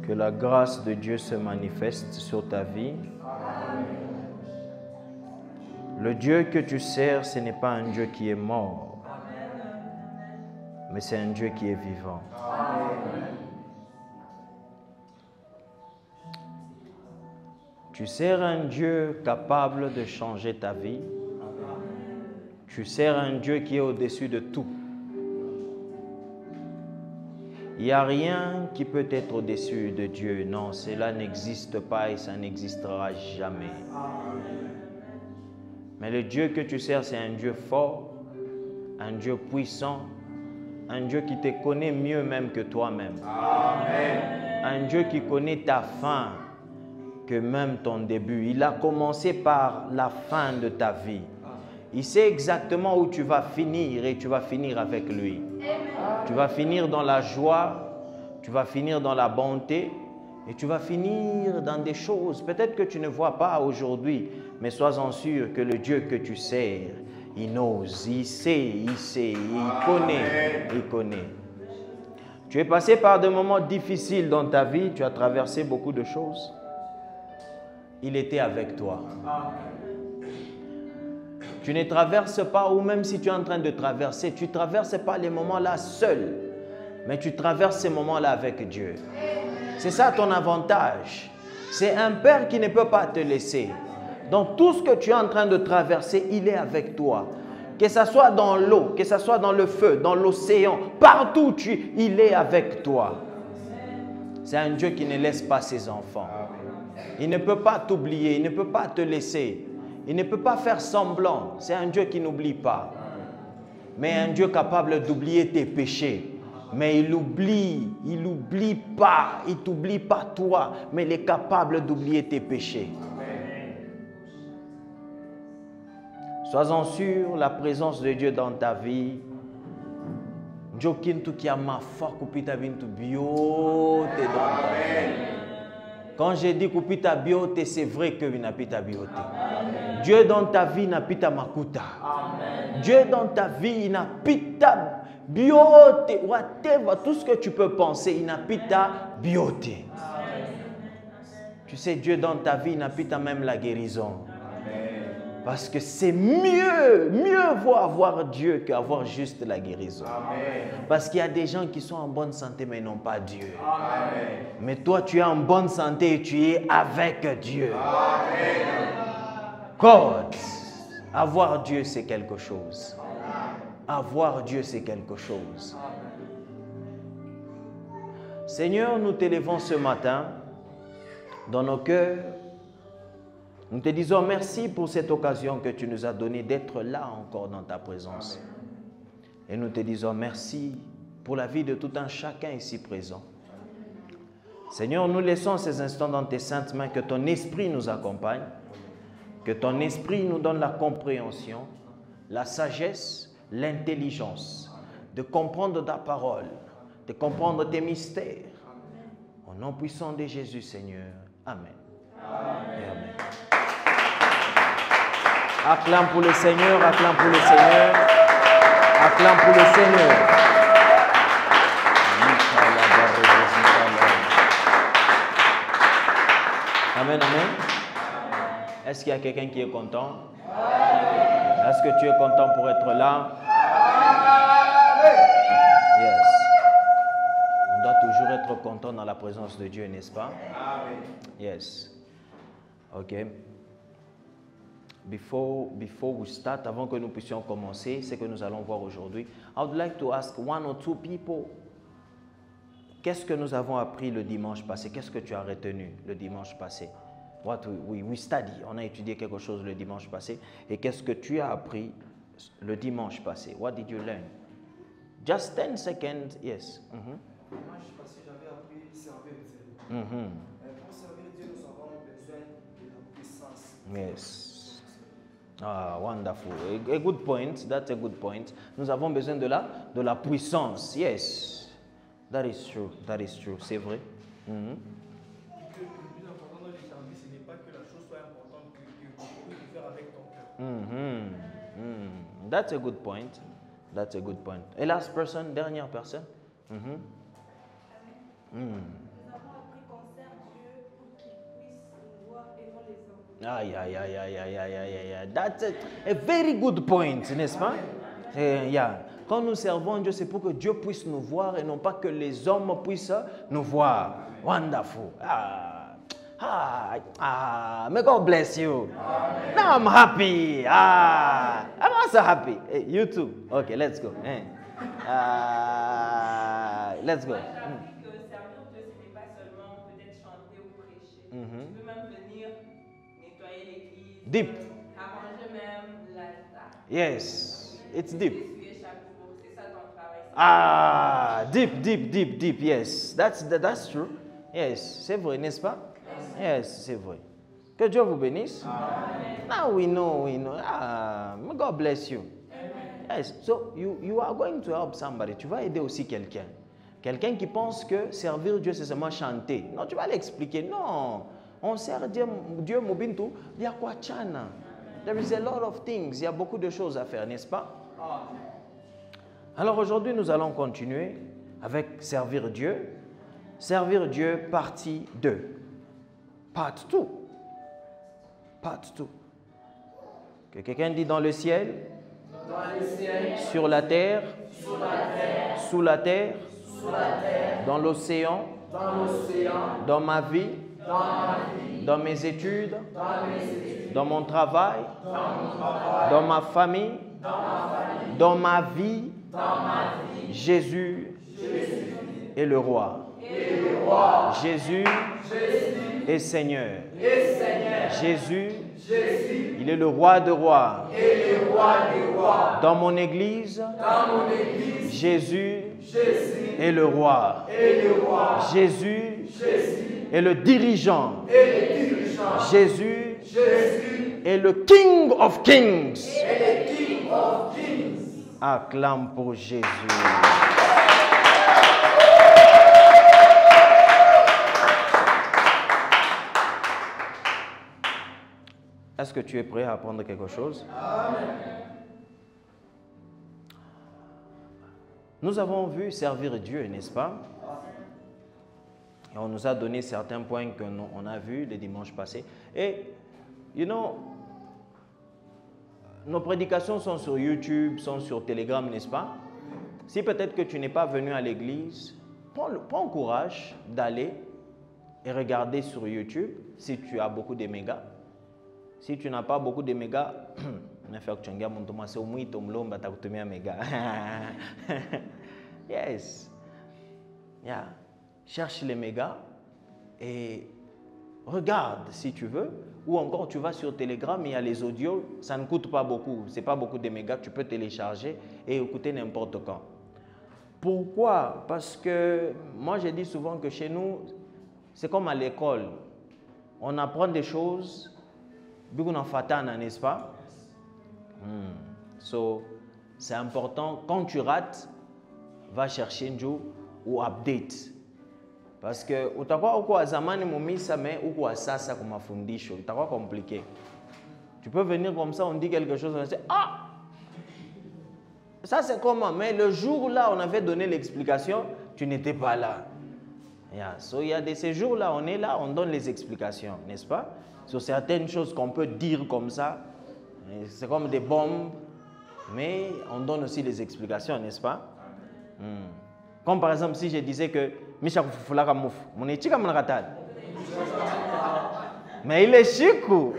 Que la grâce de Dieu se manifeste sur ta vie. Le Dieu que tu sers, ce n'est pas un Dieu qui est mort, mais c'est un Dieu qui est vivant. Tu sers un Dieu capable de changer ta vie. Tu sers un Dieu qui est au-dessus de tout. Il n'y a rien qui peut être au-dessus de Dieu. Non, cela n'existe pas et ça n'existera jamais. Mais le Dieu que tu sers, c'est un Dieu fort, un Dieu puissant, un Dieu qui te connaît mieux même que toi-même. Un Dieu qui connaît ta fin que même ton début. Il a commencé par la fin de ta vie. Il sait exactement où tu vas finir et tu vas finir avec lui. Tu vas finir dans la joie, tu vas finir dans la bonté et tu vas finir dans des choses peut-être que tu ne vois pas aujourd'hui, mais sois-en sûr que le Dieu que tu sers, il ose, il sait, il connaît. Tu es passé par des moments difficiles dans ta vie, tu as traversé beaucoup de choses. Il était avec toi. Tu ne traverses pas, ou même si tu es en train de traverser, tu ne traverses pas les moments-là seul, mais tu traverses ces moments-là avec Dieu. C'est ça ton avantage. C'est un Père qui ne peut pas te laisser. Dans tout ce que tu es en train de traverser, il est avec toi. Que ce soit dans l'eau, que ce soit dans le feu, dans l'océan, partout il est avec toi. C'est un Dieu qui ne laisse pas ses enfants. Il ne peut pas t'oublier, il ne peut pas te laisser. Il ne peut pas faire semblant. C'est un Dieu qui n'oublie pas. Mais un Dieu capable d'oublier tes péchés. Mais il n'oublie pas. Il ne t'oublie pas toi, mais il est capable d'oublier tes péchés. Sois-en sûr, la présence de Dieu dans ta vie. Quand j'ai dit kupita biote, c'est vrai que il n'a pas ta biote. Dieu dans ta vie n'a pas ta makuta. Dieu dans ta vie, il n'a pas ta biote. Whatever, tout ce que tu peux penser, il n'a pas ta biote. Tu sais, Dieu dans ta vie, il n'a pas ta même la guérison. Parce que c'est mieux vaut avoir Dieu qu'avoir juste la guérison. Amen. Parce qu'il y a des gens qui sont en bonne santé mais n'ont pas Dieu. Amen. Mais toi, tu es en bonne santé et tu es avec Dieu. Amen. God, avoir Dieu, c'est quelque chose. Avoir Dieu, c'est quelque chose. Seigneur, nous t'élevons ce matin dans nos cœurs. Nous te disons merci pour cette occasion que tu nous as donnée d'être là encore dans ta présence. Et nous te disons merci pour la vie de tout un chacun ici présent. Seigneur, nous laissons ces instants dans tes saintes mains, que ton esprit nous accompagne, que ton esprit nous donne la compréhension, la sagesse, l'intelligence de comprendre ta parole, de comprendre tes mystères. Au nom puissant de Jésus, Seigneur. Amen. Amen. Et amen. Acclame pour le Seigneur, acclame pour le Seigneur, acclame pour le Seigneur. Amen, amen. Est-ce qu'il y a quelqu'un qui est content? Est-ce que tu es content pour être là? Yes. On doit toujours être content dans la présence de Dieu, n'est-ce pas? Yes. OK. Before we start, avant que nous puissions commencer, ce que nous allons voir aujourd'hui, I would like to ask one or two people, qu'est-ce que nous avons appris le dimanche passé? Qu'est-ce que tu as retenu le dimanche passé? What we study, on a étudié quelque chose le dimanche passé. Et qu'est-ce que tu as appris le dimanche passé? What did you learn? Just 10 seconds, yes. Le dimanche passé, j'avais appris servir Dieu. Pour servir Dieu, nous avons besoin de la puissance. Yes. Ah, wonderful. A good point. That's a good point. Nous avons besoin de la puissance. Yes. That is true. That is true. C'est vrai. Le plus important dans le service, ce n'est pas que la chose soit importante, que tu puisses le faire avec ton cœur. That's a good point. That's a good point. Et last person, dernière personne. Nous avons appris Aïe, aïe, aïe, aïe, aïe, aïe, aïe, aïe. That's a very good point, n'est-ce pas? Yeah. Quand nous servons Dieu, c'est pour que Dieu puisse nous voir et non pas que les hommes puissent nous voir. Wonderful. May God bless you. Amen. Now I'm happy. I'm also happy. Hey, you too. Okay, let's go. Let's go. Tu peux même venir nettoyer l'église. Deep. Arranger même l'altar. Yes, it's deep. Deep. Yes, that's true. Yes, c'est vrai, n'est-ce pas? Yes, c'est vrai. Que Dieu vous bénisse. Amen. Now we know. May God bless you. Amen. Yes, so you are going to help somebody. Tu vas aider aussi quelqu'un. Quelqu'un qui pense que servir Dieu, c'est seulement chanter. Non, tu vas l'expliquer. Non, on sert Dieu, Mobintu, il y a quoi chana? There is a lot of things. Il y a beaucoup de choses à faire, n'est-ce pas? Alors aujourd'hui, nous allons continuer avec servir Dieu. Servir Dieu, partie 2. Part 2. Part 2. Que quelqu'un dit dans le ciel, sur la terre, sous la terre, dans l'océan, dans ma vie, dans mes études, dans mon travail, dans ma famille, dans ma vie, Jésus est le roi. Jésus est Seigneur. Jésus, il est le roi de rois. Dans mon église, Jésus est le roi. Jésus est le dirigeant. Jésus est le King of Kings. Acclame pour Jésus. Est-ce que tu es prêt à apprendre quelque chose? Amen. Nous avons vu servir Dieu, n'est-ce pas? Et on nous a donné certains points qu'on a vus les dimanches passés. Et, nos prédications sont sur YouTube, sont sur Telegram, n'est-ce pas? Si peut-être que tu n'es pas venu à l'église, prends courage d'aller et regarder sur YouTube si tu as beaucoup de mégas. Si tu n'as pas beaucoup de mégas, yes. Yeah. Cherche les mégas et regarde si tu veux. Ou encore tu vas sur Telegram, il y a les audios, ça ne coûte pas beaucoup. Ce n'est pas beaucoup de mégas, tu peux télécharger et écouter n'importe quand. Pourquoi? Parce que moi je dis souvent que chez nous, c'est comme à l'école. On apprend des choses. N'est-ce pas? So, c'est important, quand tu rates, va chercher un jour ou update. Parce que, utakuwa uko zamani mumisa mais uko sasa kwa mafundisho, itakuwa compliqué. Tu peux venir comme ça, on dit quelque chose, on dit ah! Ça c'est comment? Mais le jour là, on avait donné l'explication, tu n'étais pas là. Yeah. So, il y a de ces jours-là, on est là, on donne les explications, n'est-ce pas? Sur certaines choses qu'on peut dire comme ça, c'est comme des bombes, mais on donne aussi les explications, n'est-ce pas? Comme par exemple, si je disais que Misha Fufulaka Mouf, mon échika mon ratal. Mais il est chikou.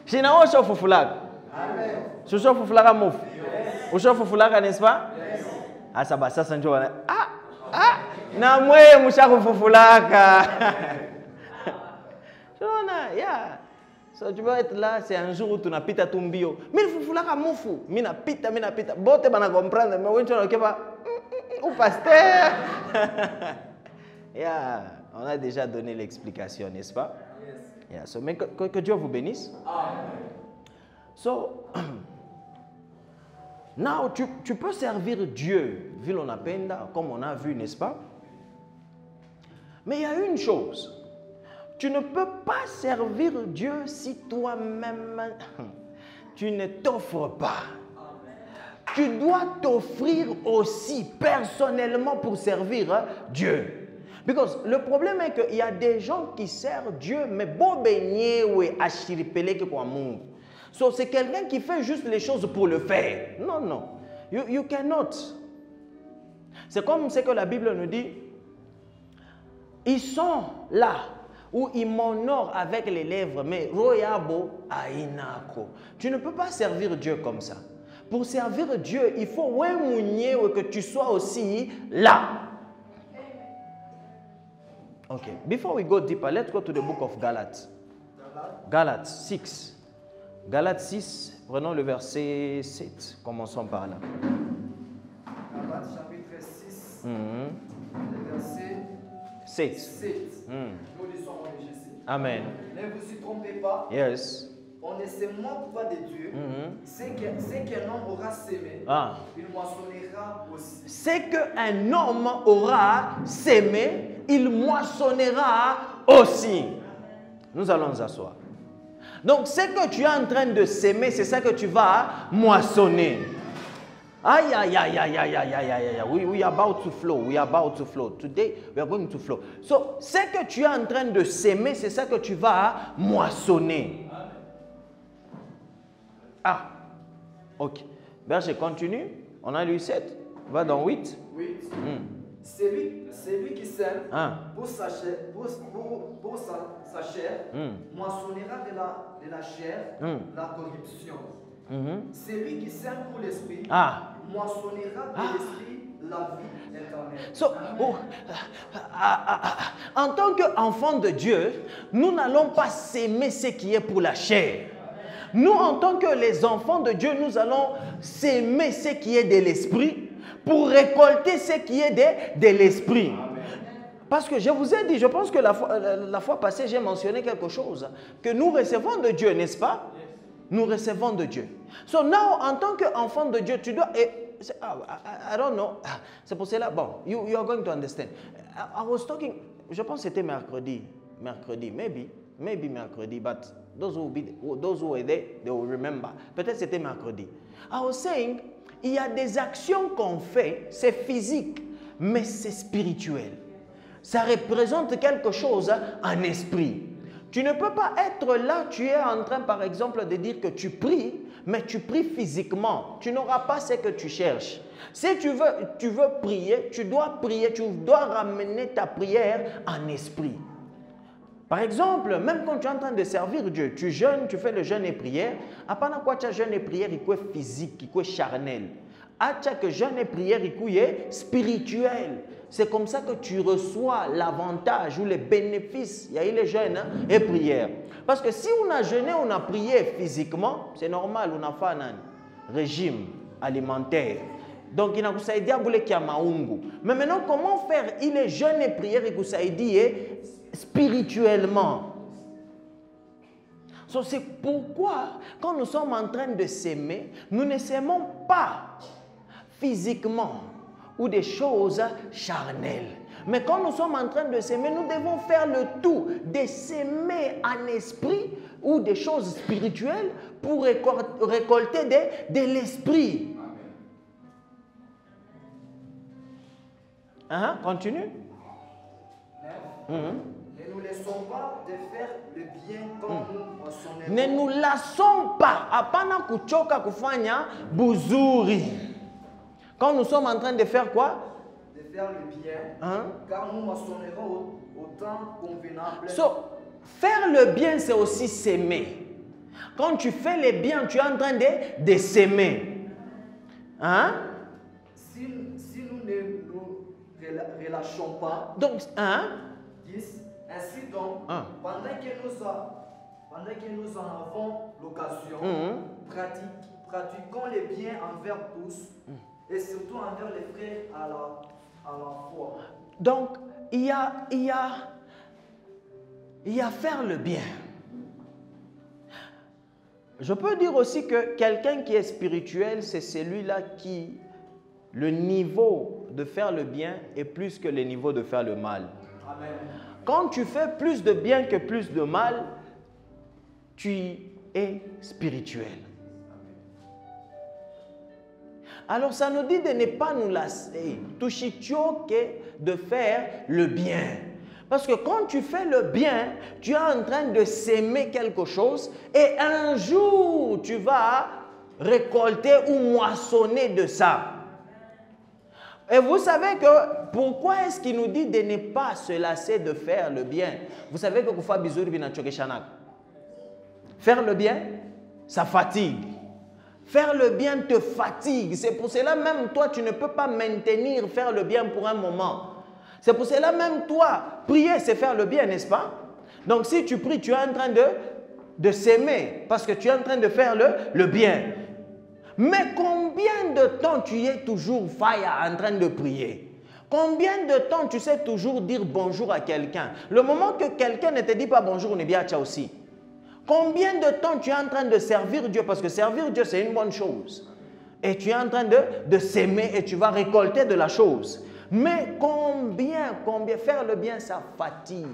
China o show Fufulaka. Amen. Show Fufulaka Mouf. O show Fufulaka, n'est-ce pas? Ah ça va, ça c'est un jour. Na mwe Misha Fufulaka. Yeah. So tu vas être là, c'est un jour où tu n'as pas ta tumbio. Mais il faut faire moufu. Mina pita. Bote bana comprendre, mais on ne pas. Ou pasteur. Yeah. On a déjà donné l'explication, n'est-ce pas? Yes. Yeah. So, mais que Dieu vous bénisse. Amen. So, now tu peux servir Dieu, Vilonapenda, comme on a vu, n'est-ce pas? Mais il y a une chose. Tu ne peux pas servir Dieu si toi-même, tu ne t'offres pas. Tu dois t'offrir aussi personnellement pour servir Dieu. Because le problème est qu'il y a des gens qui servent Dieu, mais bon beignet ou achiripelé que pour amour. So, c'est quelqu'un qui fait juste les choses pour le faire. Non, non. You cannot. C'est comme ce que la Bible nous dit. Ils sont là, où ils m'honorent avec les lèvres, mais royabo ainako. Tu ne peux pas servir Dieu comme ça. Pour servir Dieu, il faut que tu sois aussi là. Okay, before we go deeper, let's go to the book of Galates. Galates 6. Galates 6, prenons le verset 7. Commençons par là. Galates chapitre 6, le verset 7. Nous lisons en Jésus. Amen. Ne vous y trompez pas. Yes. On ne se moque pas de Dieu. Ce qu'un homme aura sémé, il moissonnera aussi. Ce qu'un homme aura sémé, il moissonnera aussi. Nous allons nous asseoir. Donc, ce que tu es en train de s'aimer, c'est ça que tu vas moissonner. Aïe, aïe, aïe, aïe, aïe, aïe, aïe, aïe. We are about to flow. We are about to flow. Today, we are going to flow. So, ce que tu es en train de s'aimer, c'est ça que tu vas moissonner. Ah, ok. Verset continue. On a lu 7. Va dans 8. 8. Celui qui sème pour sa chair, moissonnera de la chair la corruption. Celui qui sème pour l'esprit moissonnera de l'esprit la vie éternelle. So, en tant qu'enfants de Dieu, nous n'allons pas s'aimer ce qui est pour la chair. Nous, en tant que les enfants de Dieu, nous allons s'aimer ce qui est de l'esprit pour récolter ce qui est de l'esprit. Parce que je vous ai dit, je pense que la fois passée, j'ai mentionné quelque chose, que nous recevons de Dieu, n'est-ce pas? Nous recevons de Dieu. So now, en tant qu'enfant de Dieu, tu dois... I don't know. C'est pour cela, bon, you are going to understand. I was talking, je pense que c'était mercredi, maybe mercredi, but those who were there, they will remember. Peut-être c'était mercredi. I was saying, il y a des actions qu'on fait, c'est physique, mais c'est spirituel. Ça représente quelque chose en esprit. Tu ne peux pas être là, tu es en train par exemple de dire que tu pries, mais tu pries physiquement. Tu n'auras pas ce que tu cherches. Si tu veux prier, tu dois ramener ta prière en esprit. Par exemple, même quand tu es en train de servir Dieu, tu jeûnes, tu fais le jeûne et prière. Après quoi tu as jeûne et prière, il est physique, il est charnel. Après que jeûne et prière, il est spirituel. C'est comme ça que tu reçois l'avantage ou les bénéfices. Il y a eu les jeûnes et prière. Parce que si on a jeûné, on a prié physiquement, c'est normal, on a fait un régime alimentaire. Donc, il a aidé à bouler kia maungu. Mais maintenant, comment faire? Il est jeûne et prière et vous aidé spirituellement. So, c'est pourquoi, quand nous sommes en train de s'aimer, nous ne s'aimons pas physiquement ou des choses charnelles. Mais quand nous sommes en train de s'aimer, nous devons faire le tout de s'aimer en esprit ou des choses spirituelles pour récolter de l'esprit. Continue. Ne nous laissons pas de faire le bien comme nous moissonnons. Ne nous lassons pas. Hapana kuchoka kufanya buzuri. Quand nous sommes en train de faire quoi? De faire le bien, car nous moissonnerons au temps convenable. So, faire le bien, c'est aussi s'aimer. Quand tu fais le bien, tu es en train de s'aimer. Si nous ne nous relâchons pas, donc, ainsi donc, pendant que nous en avons l'occasion, pratiquons les biens envers tous et surtout envers les frères à la foi. Donc, il y a faire le bien. Je peux dire aussi que quelqu'un qui est spirituel, c'est celui-là qui, le niveau de faire le bien est plus que le niveau de faire le mal. Amen. Quand tu fais plus de bien que plus de mal, tu es spirituel. Alors ça nous dit de ne pas nous lasser, de faire le bien. Parce que quand tu fais le bien, tu es en train de s'aimer quelque chose et un jour tu vas récolter ou moissonner de ça. Et vous savez que pourquoi est-ce qu'il nous dit de ne pas se lasser de faire le bien? Vous savez que faire le bien, ça fatigue. Faire le bien te fatigue. C'est pour cela même toi, tu ne peux pas maintenir faire le bien pour un moment. C'est pour cela même toi, prier, c'est faire le bien, n'est-ce pas? Donc si tu pries, tu es en train de s'aimer parce que tu es en train de faire le bien. Mais combien de temps tu es toujours en train de prier? Combien de temps tu sais toujours dire bonjour à quelqu'un? Le moment que quelqu'un ne te dit pas bonjour, on est bien tcha aussi. Combien de temps tu es en train de servir Dieu? Parce que servir Dieu, c'est une bonne chose. Et tu es en train de s'aimer et tu vas récolter de la chose. Mais combien faire le bien, ça fatigue.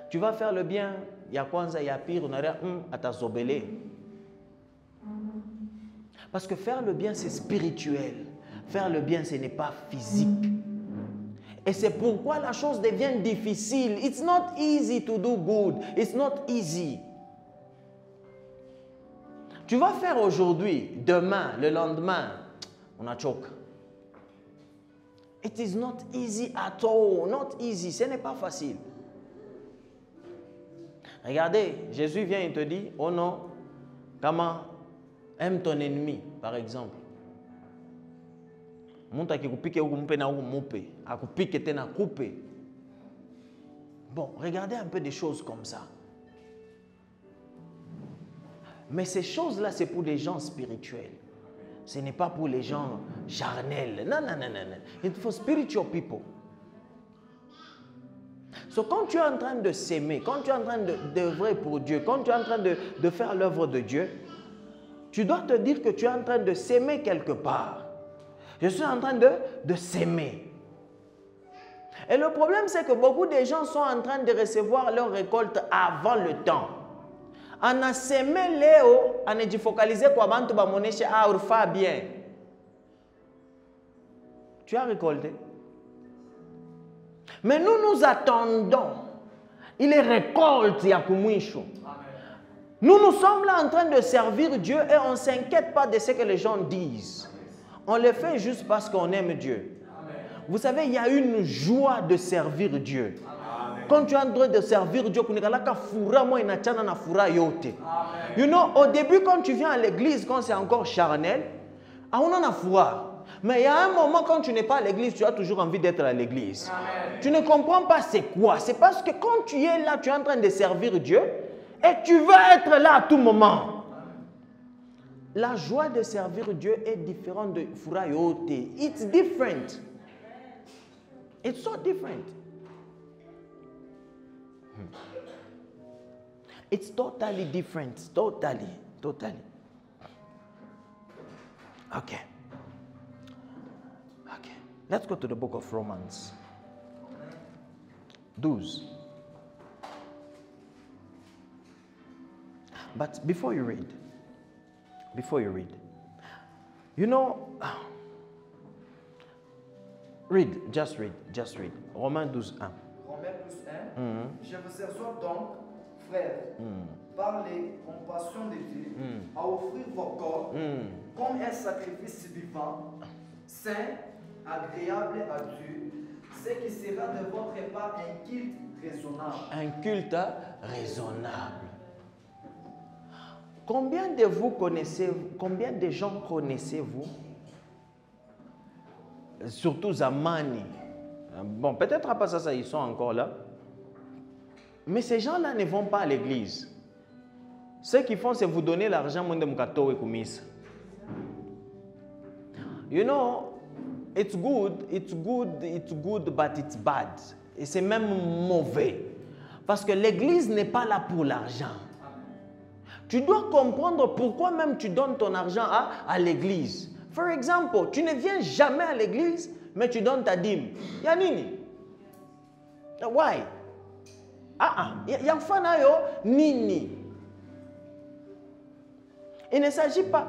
Tu vas faire le bien, il y a kwanza, il y a pire, on a l'air à ta zobélé. Parce que faire le bien, c'est spirituel. Faire le bien, ce n'est pas physique. Et c'est pourquoi la chose devient difficile. It's not easy to do good. It's not easy. Tu vas faire aujourd'hui, demain, le lendemain, on a choc. It is not easy at all. Not easy. Ce n'est pas facile. Regardez, Jésus vient et te dit, oh non, comment aime ton ennemi, par exemple. Bon, regardez un peu des choses comme ça. Mais ces choses-là, c'est pour les gens spirituels. Ce n'est pas pour les gens charnels. Non, non, non, non, non. It's for spiritual people. So, quand tu es en train de s'aimer, quand tu es en train d'œuvrer pour Dieu, quand tu es en train de faire l'œuvre de Dieu, tu dois te dire que tu es en train de s'aimer quelque part. Je suis en train de s'aimer. Et le problème, c'est que beaucoup de gens sont en train de recevoir leur récolte avant le temps. On a semé Léo, on a focalisé quoi bantu ba moneshe a urfa bien. Tu as récolté. Mais nous attendons. Il est récolte yakumwisho. Nous sommes là en train de servir Dieu et on ne s'inquiète pas de ce que les gens disent. On le fait juste parce qu'on aime Dieu. Amen. Vous savez, il y a une joie de servir Dieu. Amen. Quand tu es en train de servir Dieu, you know, au début, quand tu viens à l'église, quand c'est encore charnel, on en a foi. Mais il y a un moment, quand tu n'es pas à l'église, tu as toujours envie d'être à l'église. Tu ne comprends pas c'est quoi. C'est parce que quand tu es là, tu es en train de servir Dieu et tu veux être là à tout moment. La joie de servir Dieu est différente de Furayote. It's different. It's so different. It's totally different. Totally. Okay. Let's go to the book of Romans. 12. But before you read, you know, just read. Romains 12, 1. Romains 12, 1. Je vous exhorte donc, frères, par les compassions de Dieu, à offrir vos corps comme un sacrifice vivant, saint, agréable à Dieu, ce qui sera de votre part un culte raisonnable. Un culte raisonnable. Combien de gens connaissez-vous? Surtout Zamani. Bon, peut-être pas ça, ils sont encore là. Mais ces gens-là ne vont pas à l'église. Ce qu'ils font, c'est vous donner l'argent. You know, it's good, but it's bad. Et c'est même mauvais. Parce que l'église n'est pas là pour l'argent. Tu dois comprendre pourquoi même tu donnes ton argent à l'église. For example, tu ne viens jamais à l'église, mais tu donnes ta dîme. Yanini? Why? Yafanayo nini? Il ne s'agit pas.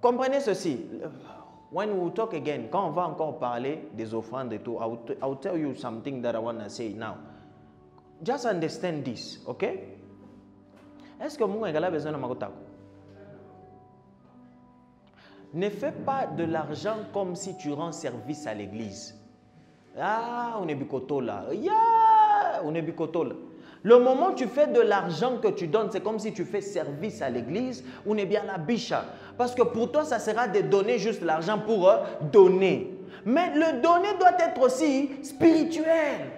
comprenez ceci. When we talk again, quand on va encore parler des offrandes et tout, I'll tell you something that I want to say now. Just understand this, okay? Est-ce que Mungu a besoin de makotako? Ne fais pas de l'argent comme si tu rends service à l'église. Ah, on est bicoto là. Yeah, on est bicoto là. Le moment où tu fais de l'argent que tu donnes, c'est comme si tu fais service à l'église. On est bien la bicha. Parce que pour toi, ça sera de donner juste l'argent pour donner. Mais le donner doit être aussi spirituel.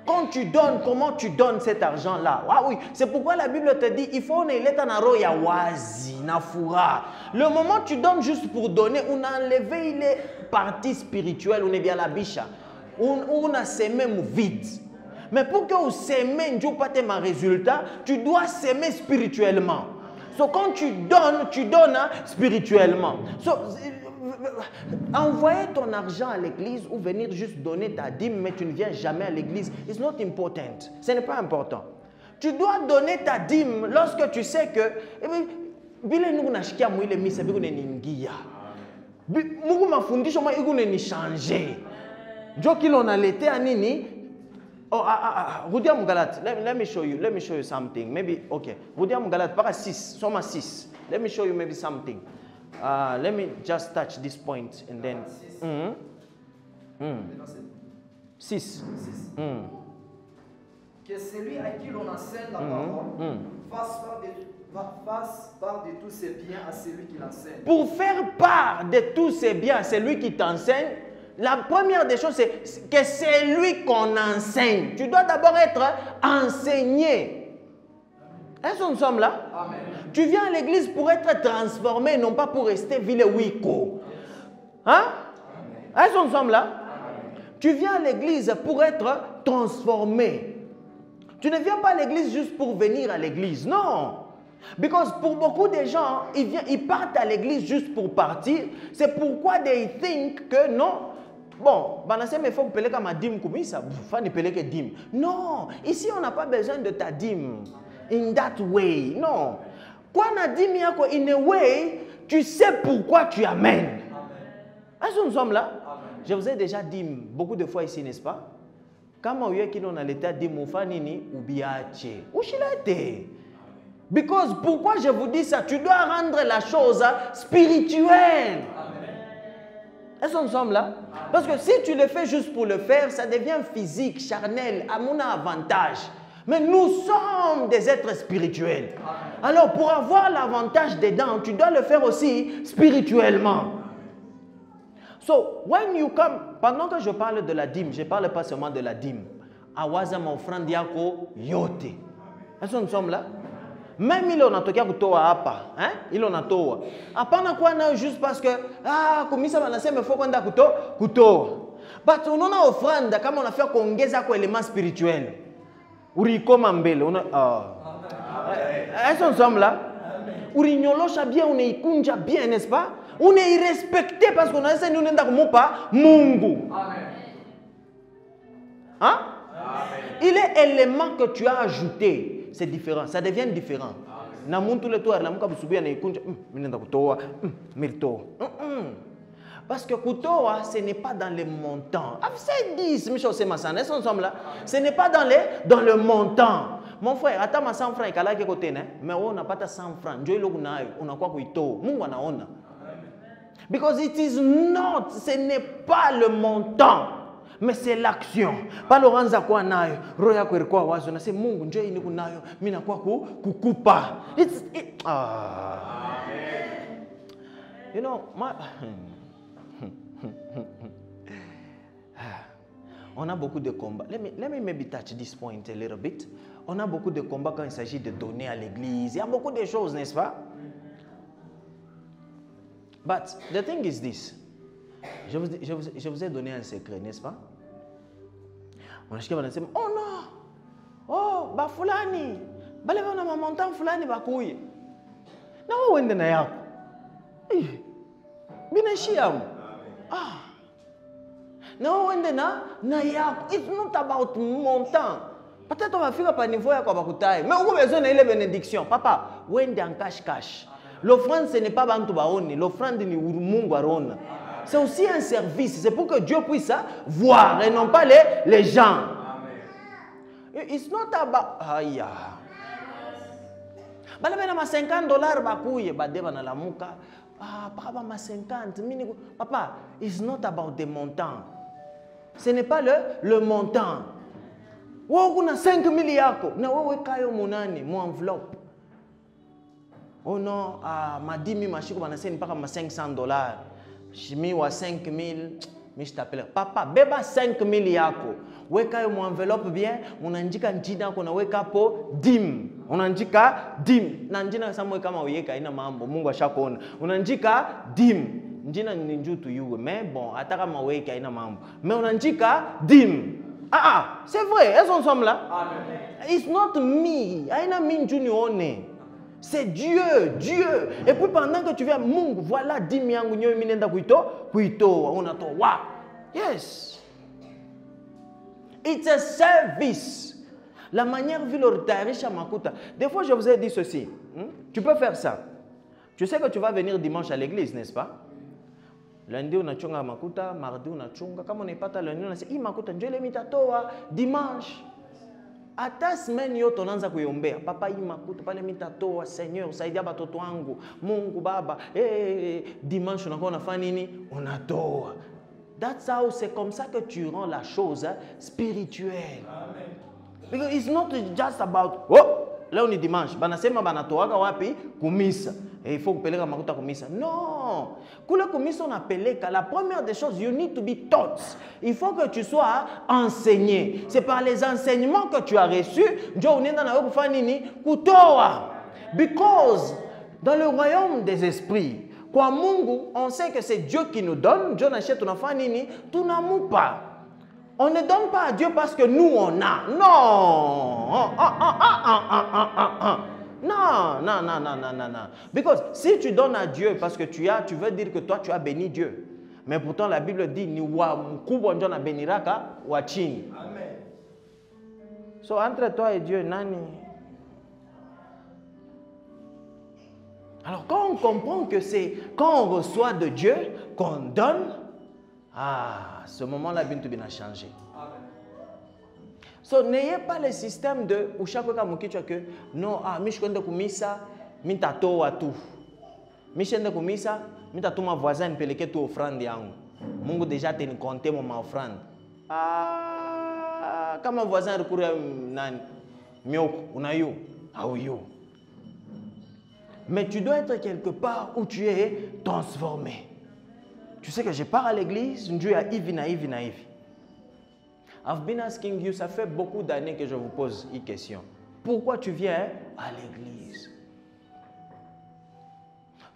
Quand tu donnes, comment tu donnes cet argent-là? Ah oui, c'est pourquoi la Bible te dit, il faut le moment où tu donnes juste pour donner, on a enlevé les parties spirituelles, on est bien la bicha. On a semé vide. Mais pour que vous s'aimez, tu n'as pas tes résultats, tu dois s'aimer spirituellement. So, quand tu donnes spirituellement. So, envoyer ton argent à l'église ou venir juste donner ta dîme, mais tu ne viens jamais à l'église, it's not important. Ce n'est pas important. Tu dois donner ta dîme lorsque tu sais que oh, Rudia Mugalat, let me show you something. Maybe, okay. Rudia Mugalat, para 6, soma 6. Let me show you maybe something. Let me just touch this point and then. 6. Que celui à qui l'on enseigne la parole fasse part de tous ses biens à celui qui l'enseigne. Pour faire part de tous ses biens à celui qui t'enseigne, la première des choses, c'est que c'est lui qu'on enseigne. Tu dois d'abord être enseigné. Est-ce que nous sommes là? Amen. Tu viens à l'église pour être transformé, non pas pour rester vile wiko. Hein? Est-ce que nous sommes là? Amen. Tu viens à l'église pour être transformé. Tu ne viens pas à l'église juste pour venir à l'église. Non. Because pour beaucoup de gens, ils partent à l'église juste pour partir. C'est pourquoi they think que non. Bon, il faut que ma dîme comme ça. Non, ici on n'a pas besoin de ta dîme. In that way, non. Quand on a dîme, in a way, tu sais pourquoi tu amènes. Est-ce que nous sommes là? Amen. Je vous ai déjà dit beaucoup de fois ici, n'est-ce pas? Quand on a l'état dîme, ou biache. Où est-ce Because pourquoi je vous dis ça? Tu dois rendre la chose spirituelle. Est-ce que nous sommes là? Parce que si tu le fais juste pour le faire, ça devient physique, charnel, à mon avantage. Mais nous sommes des êtres spirituels. Alors pour avoir l'avantage dedans, tu dois le faire aussi spirituellement. So, when you come, pendant que je parle de la dîme, je ne parle pas seulement de la dîme. Awaza mon frère Diako yote. Est-ce que nous sommes là? Même il en a toqué à kutoa hapa, hein? Il en a toa. Apana quoi na juste parce que comme ça va lancer mais faut qu'on da kutoa. But on a offrande comme on a fait kuongeza kwa élément spirituel. Urikoma mbele on est-ce qu'on sommes là? Urinyolosha bien, on est ikunja bien, n'est-ce pas? On est irrespecté parce qu'on a essayé de nous dire pas Mungu. Hein? Il est élément que tu as ajouté. C'est différent, ça devient différent. Parce que kutoa, ce n'est pas dans les montants. Ce n'est pas dans le montant. Mon frère, attends ma 100 francs, mais on n'a pas 100 francs. On a quoi kuito? Because it is not, ce n'est pas le montant. Mais c'est l'action. Pas l'oranza kwa nayo, roya kwa wazo na se Mungu njoo ini kunayo, mimi na kwa kukupa. You know, on a beaucoup de combats. Let me maybe touch this point a little bit. On a beaucoup de combats quand il s'agit de donner à l'église. Il y a beaucoup de choses, n'est-ce pas? But the thing is this. Je vous ai donné un secret, n'est-ce pas? On a dit, oh non, oh, ba fulani, bale ba na montant fulani ba kuye. Na wo wende na yako. Binashia. Na wo wende na yako. It's not about montant. Peut-être on va faire par niveau ya kwa bakutaye. Mais on a besoin de la bénédiction. Papa, wende en cash. L'offrande, ce n'est pas bantu baone. L'offrande ni mungu arona. C'est aussi un service. C'est pour que Dieu puisse voir et non pas les gens. It's not about... Aïe. Balabena ma $50 bakuye badeba na lamuka. Ah, papa ma 50. Papa, it's not about the montant. Ce n'est pas le montant. Wo kuna 5 000 yako na wewe kayo munani mu enveloppe. Oh non, ah ma 10 000 mashiko banaseni mpaka ma $500. Chimi wa 5 000, mais je t'appelle. Papa, beba 5 000 yako. Weka yo mu enveloppe bien, unanjika njina kuna weka po dim. Unanjika dim. Na njina samwe kama uyeka ina mambo. Mungu ashakuona. Unanjika dim. Njina ni njutu yuwe. Mais bon, ataka maweka ina mambo. Mais unanjika dim. C'est vrai, elles sont ensemble là. Amen. It's not me. Aina minjuni one. C'est Dieu, Dieu. Et puis pendant que tu viens, Mungu, voilà 10 miangu nyo minenda kuito, on attend. Wow. Yes. It's a service. La manière de le tarisha makuta. Des fois, je vous ai dit ceci. Tu peux faire ça. Tu sais que tu vas venir dimanche à l'église, n'est-ce pas? Lundi, on a chunga makuta. Mardi, on a chunga. Comme on n'est pas à lundi, on a dit, makuta, Dieu les mitatoa. Dimanche. Ata semaine yo tonanza kuyombea. Papa makuta pale mitatoa. Seigneur, saidia batoto wangu. Mungu baba. Dimanche, on a fait nini? On atoa. That's how, c'est comme ça que tu rends la chose spirituelle. Amen. Because it's not just about, oh, là on est dimanche, banasema banatoaga wapi kumisa. Et il faut peleka makuta kumisa. Non. Kula kumisa on appeleka. La première des choses, you need to be taught. Il faut que tu sois enseigné. C'est par les enseignements que tu as reçus, Dieu unenda na wewe kufanya nini? Kutoa. Because dans le royaume des esprits, kwa Mungu, on sait que c'est Dieu qui nous donne. Dieu n'achète tunafanya nini? Tunamupa. On ne donne pas à Dieu parce que nous on a. Non. Non, non, non, non, non, non, non. Because si tu donnes à Dieu parce que tu as, tu veux dire que toi tu as béni Dieu. Mais pourtant la Bible dit ni wa mkubwa ndio na beniraka wa chini. Amen. So entre toi et Dieu nani? Alors quand on comprend que c'est quand on reçoit de Dieu qu'on donne, à ce moment-là, bien tout bien a changé. So, n'ayez pas le système de où chaque fois que non, je suis kumisa, je suis tout. Je suis kumisa, je suis ma voisin, je suis tout offrande. Mungu déjà te compté mon offrande. Ah, quand mon voisin recourt à nani, mioko, unayo, aouyo. Mais tu dois être quelque part où tu es transformé. Tu sais que je pars à l'église, Dieu a Ivi. I've been asking you, ça fait beaucoup d'années que je vous pose une question. Pourquoi tu viens à l'église?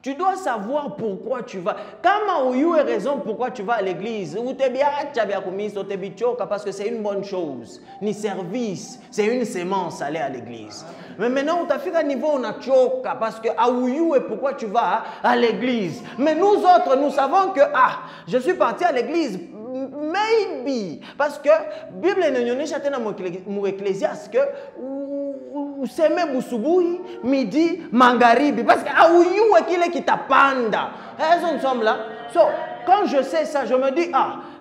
Tu dois savoir pourquoi tu vas. Comment tu as raison pourquoi tu vas à l'église? Ou tu es bien, parce que c'est une bonne chose. Ni service, c'est une sémence aller à l'église. Mais maintenant, tu as fait un niveau, on a choka parce que et pourquoi tu vas à l'église? Mais nous autres, nous savons que je suis parti à l'église. Maybe. Parce que la Bible est Ecclésiaste que seme busubuhi, midi, mangaribi. Parce que aouyou est qui est tapanda. Nous sommes là. So, quand je sais ça, je me dis,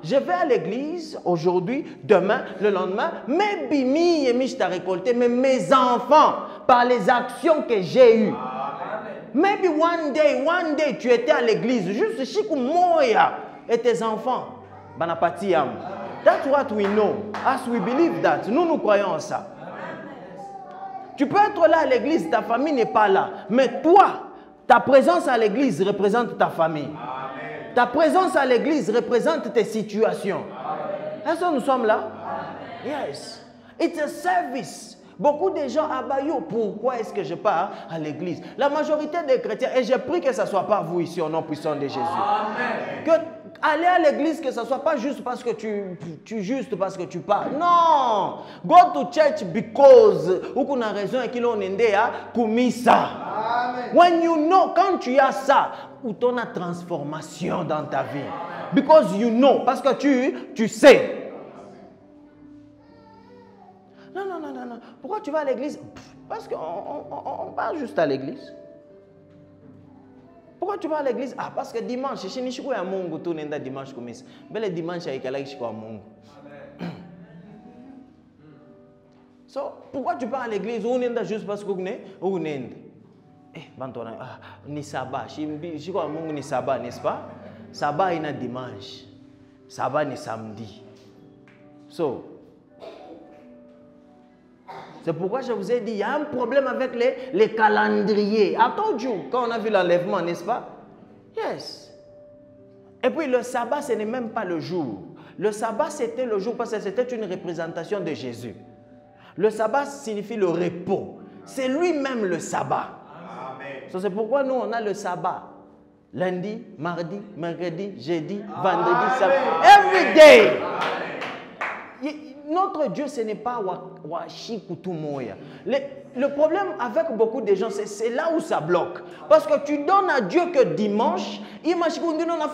je vais à l'église aujourd'hui, demain, le lendemain, mais bimi et je t'ai récolté, mais mes enfants, par les actions que j'ai eues. Maybe one day, tu étais à l'église, juste chikou moya, et tes enfants. That's what we know. As we believe that. Nous croyons en ça. Tu peux être là à l'église, ta famille n'est pas là. Mais toi, ta présence à l'église représente ta famille. Amen. Ta présence à l'église représente tes situations. Est-ce que nous sommes là? Amen. Yes. It's a service. Beaucoup de gens abayou, pourquoi est-ce que je pars à l'église? La majorité des chrétiens, et j'ai pris que ce ne soit pas vous ici au nom puissant de Jésus. Amen. Que aller à l'église, que ce ne soit pas juste parce que juste parce que tu parles. Non! Go to church because ou qu'on a raison et qu'il en est à kumisa. When you know, quand tu as ça, ou ton a transformation dans ta vie. Because you know, parce que tu sais. Non. Pourquoi tu vas à l'église? Parce qu'on part juste à l'église. Pourquoi tu vas à l'église? Ah, parce que dimanche, je ne sais pas Mungu, tu n'es pas dimanche comme ça. Mais le dimanche, il y a quelqu'un qui est Mungu. So, pourquoi tu vas à l'église? On est juste parce que on est. Eh, bantona, ni sabbat. Je crois Mungu ni sabbat, n'est-ce pas? Sabbat est dimanche. Sabbat ni samedi. So, c'est pourquoi je vous ai dit, il y a un problème avec les calendriers. I told you, quand on a vu l'enlèvement, n'est-ce pas? Yes. Et puis le sabbat, ce n'est même pas le jour. Le sabbat, c'était le jour parce que c'était une représentation de Jésus. Le sabbat signifie le repos. C'est lui-même le sabbat. So, c'est pourquoi nous, on a le sabbat. Lundi, mardi, mercredi, jeudi, vendredi, samedi. Every day. Notre Dieu, ce n'est pas Washikutumoya. Le problème avec beaucoup de gens, c'est là où ça bloque. Parce que tu donnes à Dieu que dimanche, et maintenant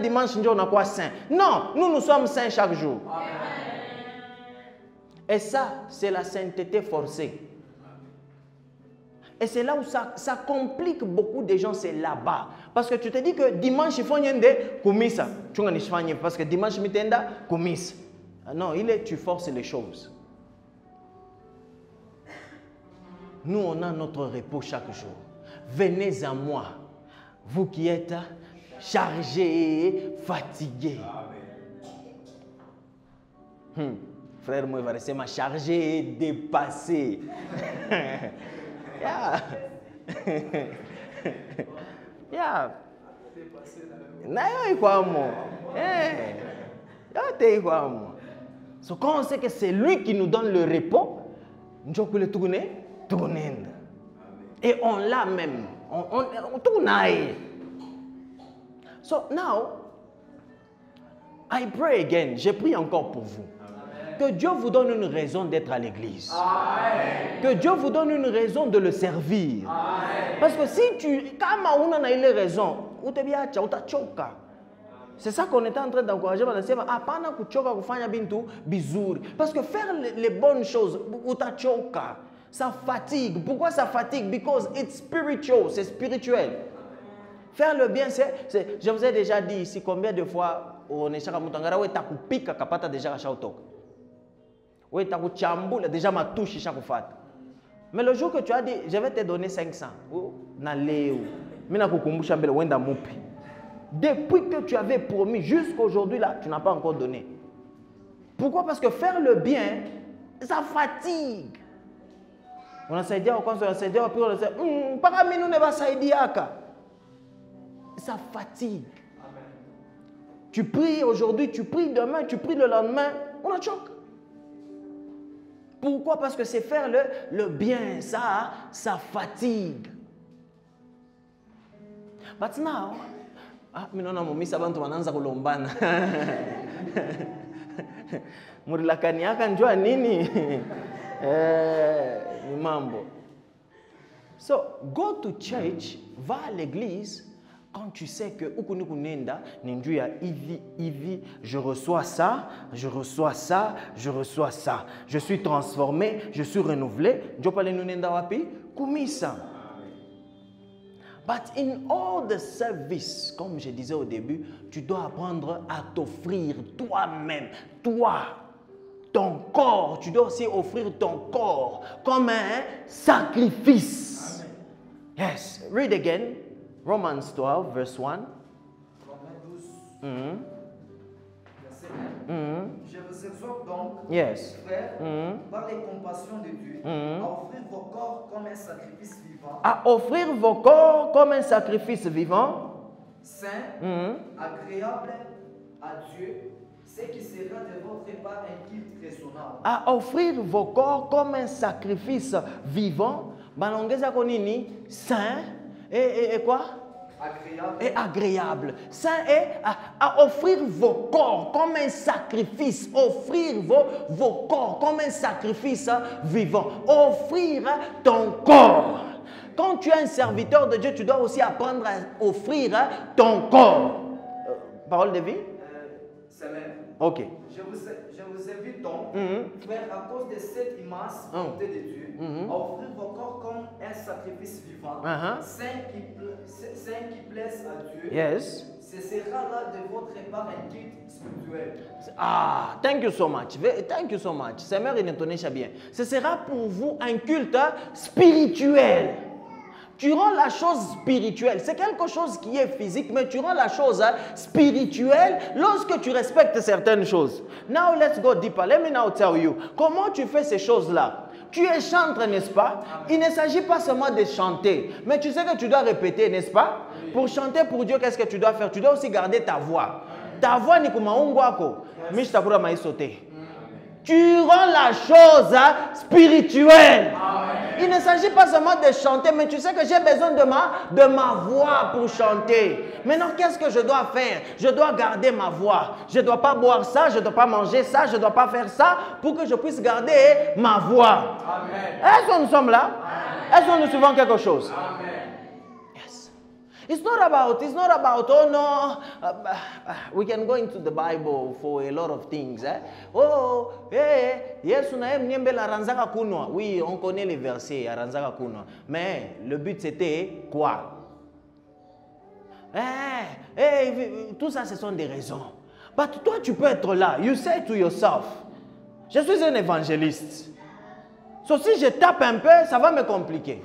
dimanche, on a quoi saint? Non, nous sommes saints chaque jour. Et ça, c'est la sainteté forcée. Et c'est là où ça complique beaucoup de gens, c'est là-bas. Parce que tu te dis que dimanche, il faut y aller komisa. Parce que dimanche, il faut y aller komisa. Non, tu forces les choses. Nous, on a notre repos chaque jour. Venez à moi, vous qui êtes chargés et fatigués. Frère, moi, il va rester chargé et dépassé. Yeah. Yeah. So, quand on sait que c'est lui qui nous donne le repos, nous le tourner. Et on l'a même. On tourne. So now, I pray again. Je prie encore pour vous. Que Dieu vous donne une raison d'être à l'église. Que Dieu vous donne une raison de le servir. Amen. Parce que si tu... Comme on a eu les raisons, c'est ça qu'on était en train d'encourager. Parce que faire les bonnes choses, ça fatigue. Pourquoi ça fatigue? Because it's spiritual. C'est spirituel. Faire le bien, c'est... Je vous ai déjà dit ici combien de fois on est chaque mutangara où takupika kapata déjà chautok. Oui, takuchambula déjà ma touche chaque fois. Mais le jour que tu as dit, je vais te donner 500. Depuis que tu avais promis jusqu'à aujourd'hui là, tu n'as pas encore donné. Pourquoi? Parce que faire le bien, ça fatigue. On a saïdi au conseil, on a saïdi au pire, on a saïdi, parmi nous ne va saïdi aka. Ça fatigue. Tu pries aujourd'hui, tu pries demain, tu pries le lendemain, on a choc. Pourquoi? Parce que c'est faire le bien, ça fatigue. But now, mais non, mais ça va nous mananza kolombana. Murilakaniaka njua nini? Ni mambo. So, go to church, va à l'église. Quand tu sais que je reçois ça, je reçois ça, je reçois ça. Je suis transformé, je suis renouvelé. But in all the service, comme je disais au début, tu dois apprendre à t'offrir toi-même, toi, ton corps. Tu dois aussi offrir ton corps comme un sacrifice. Amen. Yes, read again. Romans 12, verse 1. Romains 12, verset 1. Je vous exhorte donc, frères, par les compassions de Dieu, à offrir vos corps comme un sacrifice vivant. À offrir vos corps comme un sacrifice vivant. Saint, agréable à Dieu, ce qui sera de votre part un culte raisonnable. À offrir vos corps comme un sacrifice vivant. Banongeza konini, saint. Et quoi? Agréable. Et agréable. Saint est à offrir vos corps comme un sacrifice. Offrir vos corps comme un sacrifice vivant. Offrir ton corps. Quand tu es un serviteur de Dieu, tu dois aussi apprendre à offrir ton corps. Parole de vie? Ok. Je vous invite donc, frère, à cause de cette immense bonté de Dieu, à offrir vos corps comme un sacrifice vivant, saint qui plaise à Dieu. Yes. Ce sera là de votre part un culte spirituel. Ah, thank you so much. Thank you so much. Seigneur, il est bien. Ce sera pour vous un culte spirituel. Tu rends la chose spirituelle. C'est quelque chose qui est physique, mais tu rends la chose spirituelle lorsque tu respectes certaines choses. Now, let's go deeper. Let me now tell you. Comment tu fais ces choses-là? Tu es chanteur, n'est-ce pas? Il ne s'agit pas seulement de chanter, mais tu sais que tu dois répéter, n'est-ce pas? Pour chanter pour Dieu, qu'est-ce que tu dois faire? Tu dois aussi garder ta voix. Ta voix n'est comme un ongwako. Mais je t'apprends à sauter. Tu rends la chose spirituelle. Il ne s'agit pas seulement de chanter, mais tu sais que j'ai besoin de ma voix pour chanter. Maintenant, qu'est-ce que je dois faire? Je dois garder ma voix. Je ne dois pas boire ça, je ne dois pas manger ça, je ne dois pas faire ça pour que je puisse garder ma voix. Est-ce que nous sommes là? Est-ce que nous suivons quelque chose? Amen. It's not about, oh no, we can go into the Bible for a lot of things. Oh, Yesu na mnyembe la ranzaka kunwa. Oui, on connaît les versets, ranzaka kunwa. Mais le but c'était quoi? Tout ça, ce sont des raisons. But toi, tu peux être là. You say to yourself, je suis un évangéliste. So, si je tape un peu, ça va me compliquer.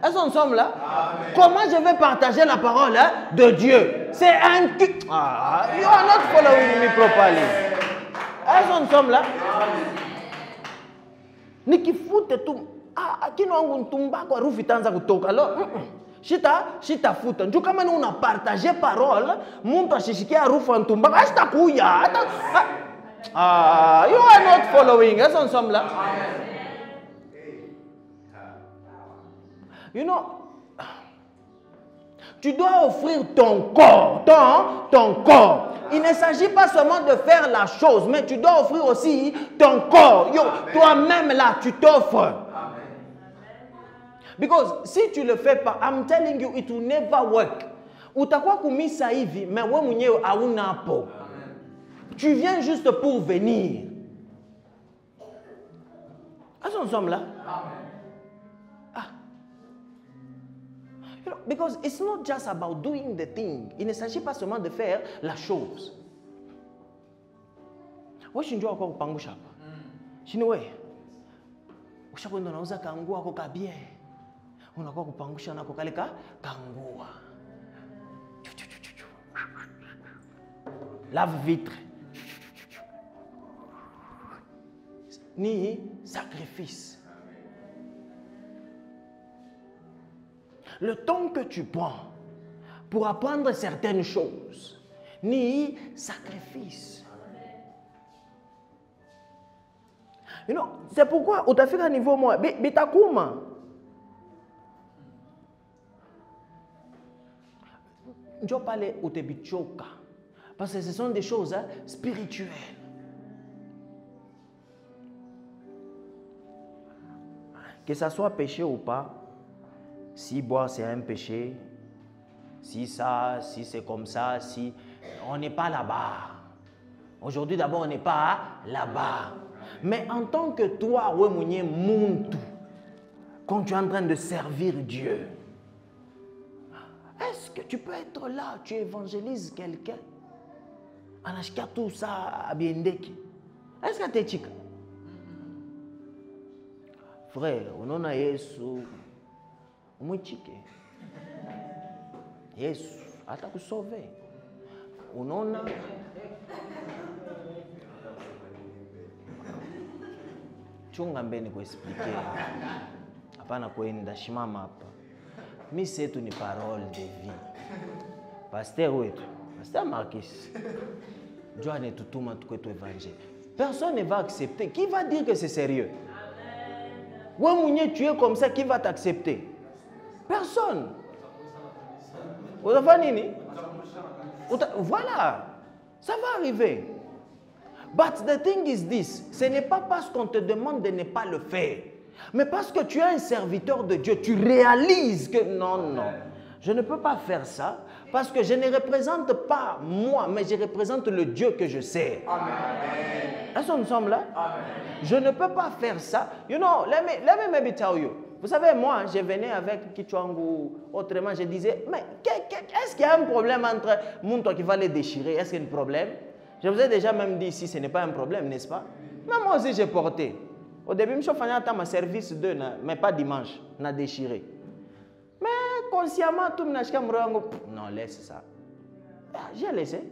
Est-ce qu'on sommes là? Amen. Comment je vais partager la parole de Dieu? C'est un... Ah, you are not following me properly. Est-ce qu'on sommes là? Nikifute tu... Kino wangu ntumba kwa rufi tanza kutoka. Alors, shita futa. Nju kama ni una partager parole, muntu ashishikia rufu ntumba. Ashita kuya. You are not following. Est-ce qu'on sommes là? Amen. You know, tu dois offrir ton corps, ton corps. Il ne s'agit pas seulement de faire la chose, mais tu dois offrir aussi ton corps. Toi-même là, tu t'offres. Because si tu ne le fais pas, I'm telling you, it will never work. Utakuwa kumisa hivi, mais wewe mwenyewe hauna hapo. Tu viens juste pour venir. Est-ce que nous sommes là? Because it's not just about doing the thing. Il ne s'agit pas seulement de faire la chose. Wewe shinjua kwa kupangusha hapa. Shini wewe. Ushakwenda unauza kangua kwa kabie. Unakuwa kupangusha nako kale kangua. Lave vitre. Ni sacrifice. Le temps que tu prends pour apprendre certaines choses, ni sacrifice. You know, c'est pourquoi au tafika niveau moi, bitakuma. Je parle au tebichoka parce que ce sont des choses spirituelles. Que ça soit péché ou pas. Si boire c'est un péché, si c'est comme ça, si on n'est pas là-bas. Aujourd'hui d'abord on n'est pas là-bas. Mais en tant que toi, quand tu es en train de servir Dieu, est-ce que tu peux être là, tu évangélises quelqu'un, en achetant tout ça à Biendeki? Est-ce que tu es chic? Frère, on a Yesu. Umwichike. Yesu atakusove. Unaona? Chunga mbeni kuexplique. Hapana kwenda shimama hapa. Mimi setu ni parole de vie. Pasteur wetu, Pasteur Marcus. Dieu ne tutuma tukwetu évangile. Personne ne va accepter. Qui va dire que c'est sérieux? Ouais, tu es comme ça, qui va t'accepter? Personne. Voilà. Ça va arriver. But the thing is this. Ce n'est pas parce qu'on te demande de ne pas le faire. Mais parce que tu es un serviteur de Dieu. Tu réalises que non. Je ne peux pas faire ça Parce que je ne représente pas moi, mais je représente le Dieu que je sers. Amen. Est-ce que nous sommes là? Amen. Je ne peux pas faire ça. You know, let me maybe tell you. Vous savez, moi, je venais avec Kichwangu. Autrement, je disais, mais est-ce qu'il y a un problème entre Mounto qui va les déchirer? Est-ce qu'il y a un problème? Je vous ai déjà même dit ici, ce n'est pas un problème, n'est-ce pas? Mais moi aussi, j'ai porté. Au début, je faisais un service de, mais pas dimanche, on a déchiré. Mais consciemment, tout le monde non, laisse ça. J'ai laissé.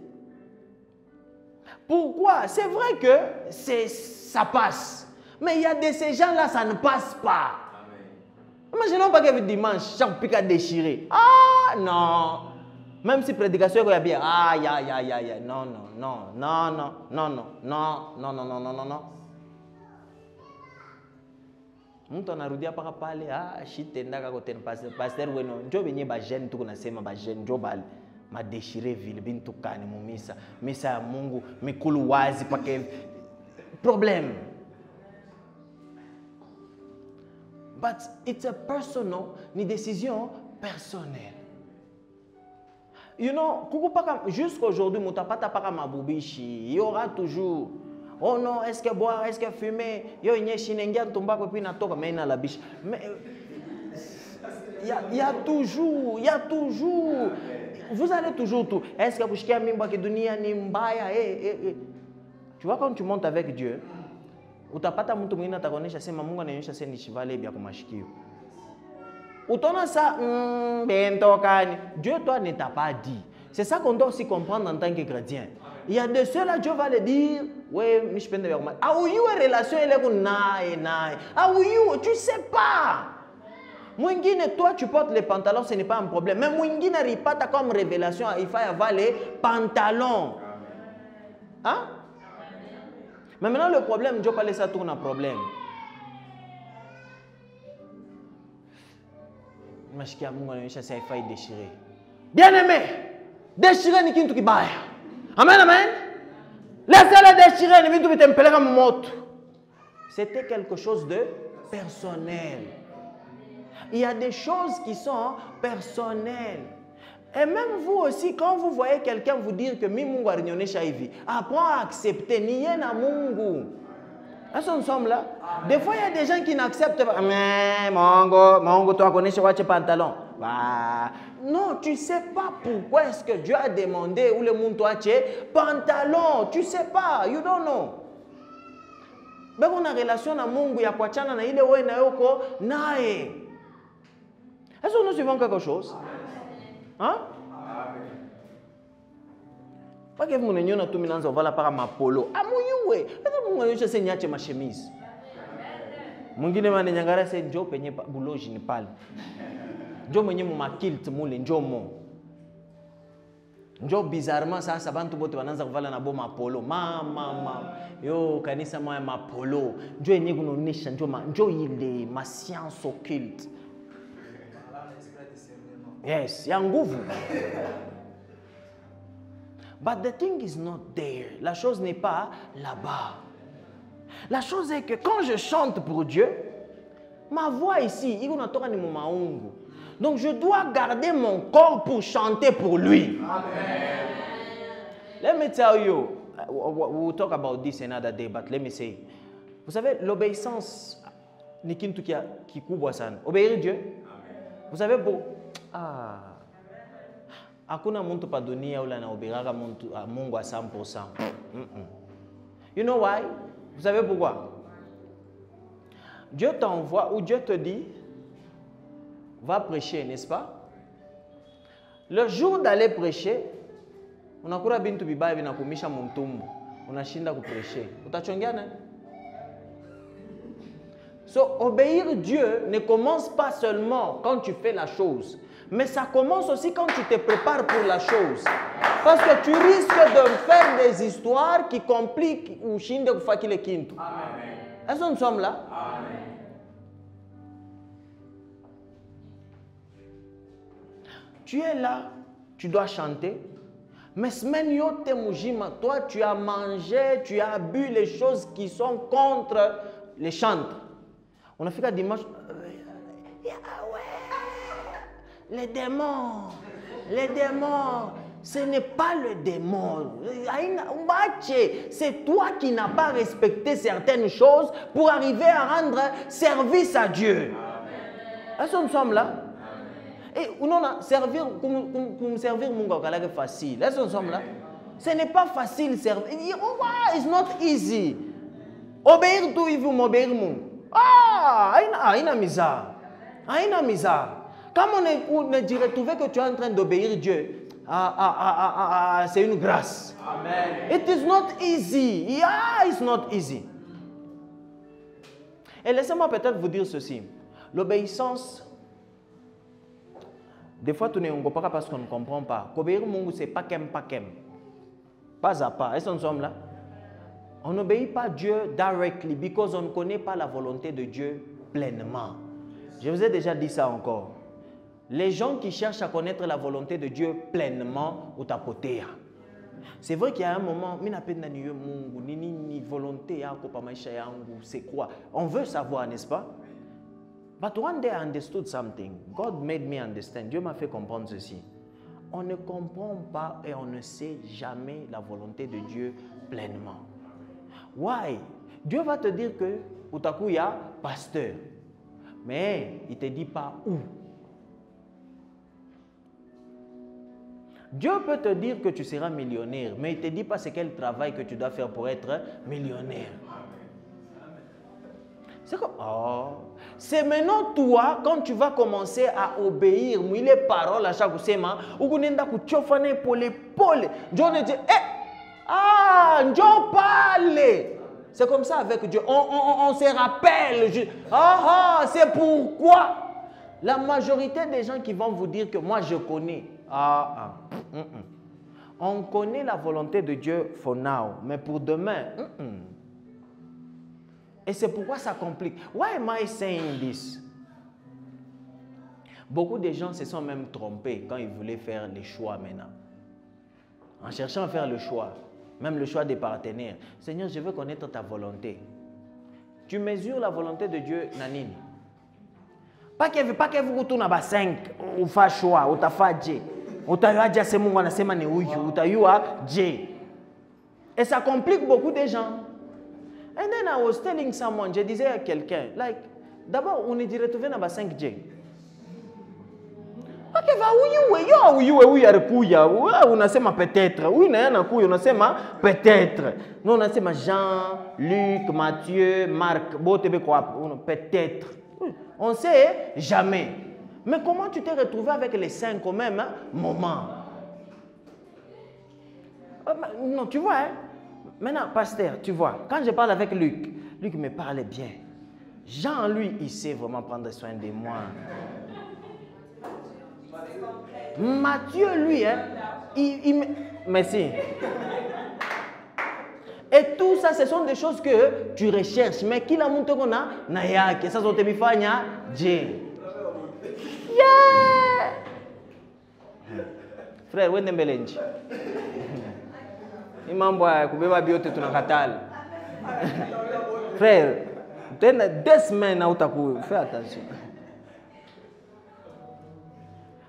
Pourquoi? C'est vrai que ça passe. Mais il y a de ces gens-là, ça ne passe pas. Imaginons pas que dimanche, chaque pic a déchiré. Ah non. Même si prédication il y a bien. Ah ya. Non. Mtu anarudia paka pale shitendaka kotena pasteur weno njo benye ba jeune tuko nasema ba jeune njo bali ma déchirer vile bintu kani mumisa misa ya Mungu mikulu wazi pake problem. But it's a personal, ni décision personnelle. You know, jusqu'aujourd'hui, mutapata paka mabubishi, il y aura toujours. Oh non, est-ce que boire, est-ce que fumer, yo inyeshi nengia tumbako puis na toka mais na la biche. Mais il y a toujours. Vous allez toujours tout. Est-ce que vous chikia mimba ki dunia ni mbaya Tu vois quand tu montes avec Dieu, utapata mtu mwingine atakonesha sema Mungu ananyosha sema nishivale bia kwa mashikio. Utaona ça bentokani. Dieu toi ne t'a pas dit. C'est ça qu'on doit aussi comprendre en tant que chrétien. Il y a de ceux-là, Dieu va le dire, ouais, mais je peux te dire, ah oui, une relation, elle est comme naï. Ah oui, tu sais pas. Mwingine, toi, tu portes les pantalons, ce n'est pas un problème. Mais Mwingine n'arrive pas comme révélation, il faut avoir les pantalons. Hein? Mais maintenant, le problème, Dieu parle ça tourne un problème. Bien aimé, déchirer ni kintu kibaya. Amen, amen. Laissez-le déchirer, ni kintu bitempeleka moto. C'était quelque chose de personnel. Il y a des choses qui sont personnelles. Et même vous aussi, quand vous voyez quelqu'un vous dire que mi Mungu arinyonesha hivi, apprends à accepter, ni yena Mungu. Est-ce que nous sommes là? Des fois, il y a des gens qui n'acceptent pas. Mais Mungu, toi, connais quoi tes pantalons? Bah, non, tu ne sais pas pourquoi est-ce que Dieu a demandé où le monde toi tes pantalons. Tu ne sais pas. You don't know. Mais on a relation à Mungu, ya kwa chana na ile we na yoko nae. Est-ce que nous suivons quelque chose? Hein? Pas que vous n'ayez pas tout mis dans voilà par ma polo. Ah mon yue. Est-ce que vous n'avez pas signé ma chemise? Mon guiné m'a n'yangara c'est Joe peigné boulot je ne parle. Joe m'a n'yé ma kilt moule Joe mon. Joe bizarrement ça va tout bote bananza voilà na bo ma polo. Mama yo kanisa moi ma polo. Joe n'yé kuno nisha Joe il est ma science occulte. Yes, il y a un nguvu. But the thing is not there. La chose n'est pas là-bas. La chose est que quand je chante pour Dieu, ma voix ici, il y a un maungu. Donc je dois garder mon corps pour chanter pour lui. Amen. Let me tell you, we'll talk about this another day, but let me say, vous savez, l'obéissance, ni kintu qui kubwa sana. Obéir Dieu. Vous savez, pour hakuna muntu pa dunia ule anaoberaga Mungu à 100%. You know why? Vous savez pourquoi? Dieu t'envoie ou Dieu te dit va prêcher, n'est-ce pas? Le jour d'aller prêcher, unakura bintu bibaya vinakumisha mtumbu, unashinda kuprêcher. Utachongeana? So, obéir Dieu ne commence pas seulement quand tu fais la chose, mais ça commence aussi quand tu te prépares pour la chose. Parce que tu risques de faire des histoires qui compliquent ou shinde kufakile kintu. Est-ce que nous sommes là? Amen. Tu es là, tu dois chanter, mais semaine yote mujima, toi tu as mangé, tu as bu les choses qui sont contre les chantres. On a fait un dimanche. Les démons. Les démons, ce n'est pas le démon. C'est toi qui n'as pas respecté certaines choses pour arriver à rendre service à Dieu. Est-ce que nous sommes là? Et non, servir, comme servir mon gars, c'est facile. Est-ce que nous sommes là? Ce n'est pas facile servir. It's not easy. Obéir tout, il faut m'obéir mon. Aïna misère. Aïna misère. Comme on est retrouvé que tu es en train d'obéir Dieu, c'est une grâce. Amen. It is not easy. Yeah, it's not easy. Et laissez-moi peut-être vous dire ceci. L'obéissance, des fois, tu ne comprends pas parce qu'on ne comprend pas. Qu'obéir Mungu, c'est pas kem. Pas à pas. Est-ce que nous sommes là? On n'obéit pas Dieu directly because on ne connaît pas la volonté de Dieu pleinement. Je vous ai déjà dit ça encore. Les gens qui cherchent à connaître la volonté de Dieu pleinement ou tapoter. C'est vrai qu'il y a un moment, ni volonté, c'est quoi? On veut savoir, n'est-ce pas? But one day I understood something. God made me understand. Dieu m'a fait comprendre ceci. On ne comprend pas et on ne sait jamais la volonté de Dieu pleinement. Why? Dieu va te dire que il y a pasteur. Mais il ne te dit pas où. Dieu peut te dire que tu seras millionnaire, mais il ne te dit pas c'est quel travail que tu dois faire pour être millionnaire. C'est comme, c'est maintenant toi, quand tu vas commencer à obéir, les paroles à chaque fois, ou tu vas pour l'épaule, Dieu ne dit, Dieu parle. C'est comme ça avec Dieu. On se rappelle. C'est pourquoi la majorité des gens qui vont vous dire que moi je connais. On connaît la volonté de Dieu for now, mais pour demain. Et c'est pourquoi ça complique. Why am I saying this? Beaucoup de gens se sont même trompés quand ils voulaient faire les choix maintenant. En cherchant à faire le choix, même le choix des partenaires. Seigneur, je veux connaître ta volonté. Tu mesures la volonté de Dieu, Nanine. Pas que vous retournez à 5, ou fait choix, ou t'as fait J. Ou t'as eu à J, c'est mon gouvernement, ou t'as eu à J. Et ça complique beaucoup de gens. And then I was telling someone, je disais à quelqu'un, like, d'abord, on est dit retrouver dans 5J. Ok, va oui, on a sema peut-être, oui, on a sema peut-être. Nous on a sema Jean, Luc, Matthieu, Marc, peut-être. On sait jamais. Mais comment tu t'es retrouvé avec les 5 au même moment? Non, tu vois, hein? Maintenant, pasteur, tu vois, quand je parle avec Luc, Luc me parlait bien. Jean, lui, il sait vraiment prendre soin de moi. Matthieu, lui, hein, merci. Et tout ça, ce sont des choses que tu recherches. Mais qui l'a monté qu'on a? Nayak, ça, c'est bifanya, J. Yeah! Frère, où est Nembelenji? Frère, 2 semaines, fais attention.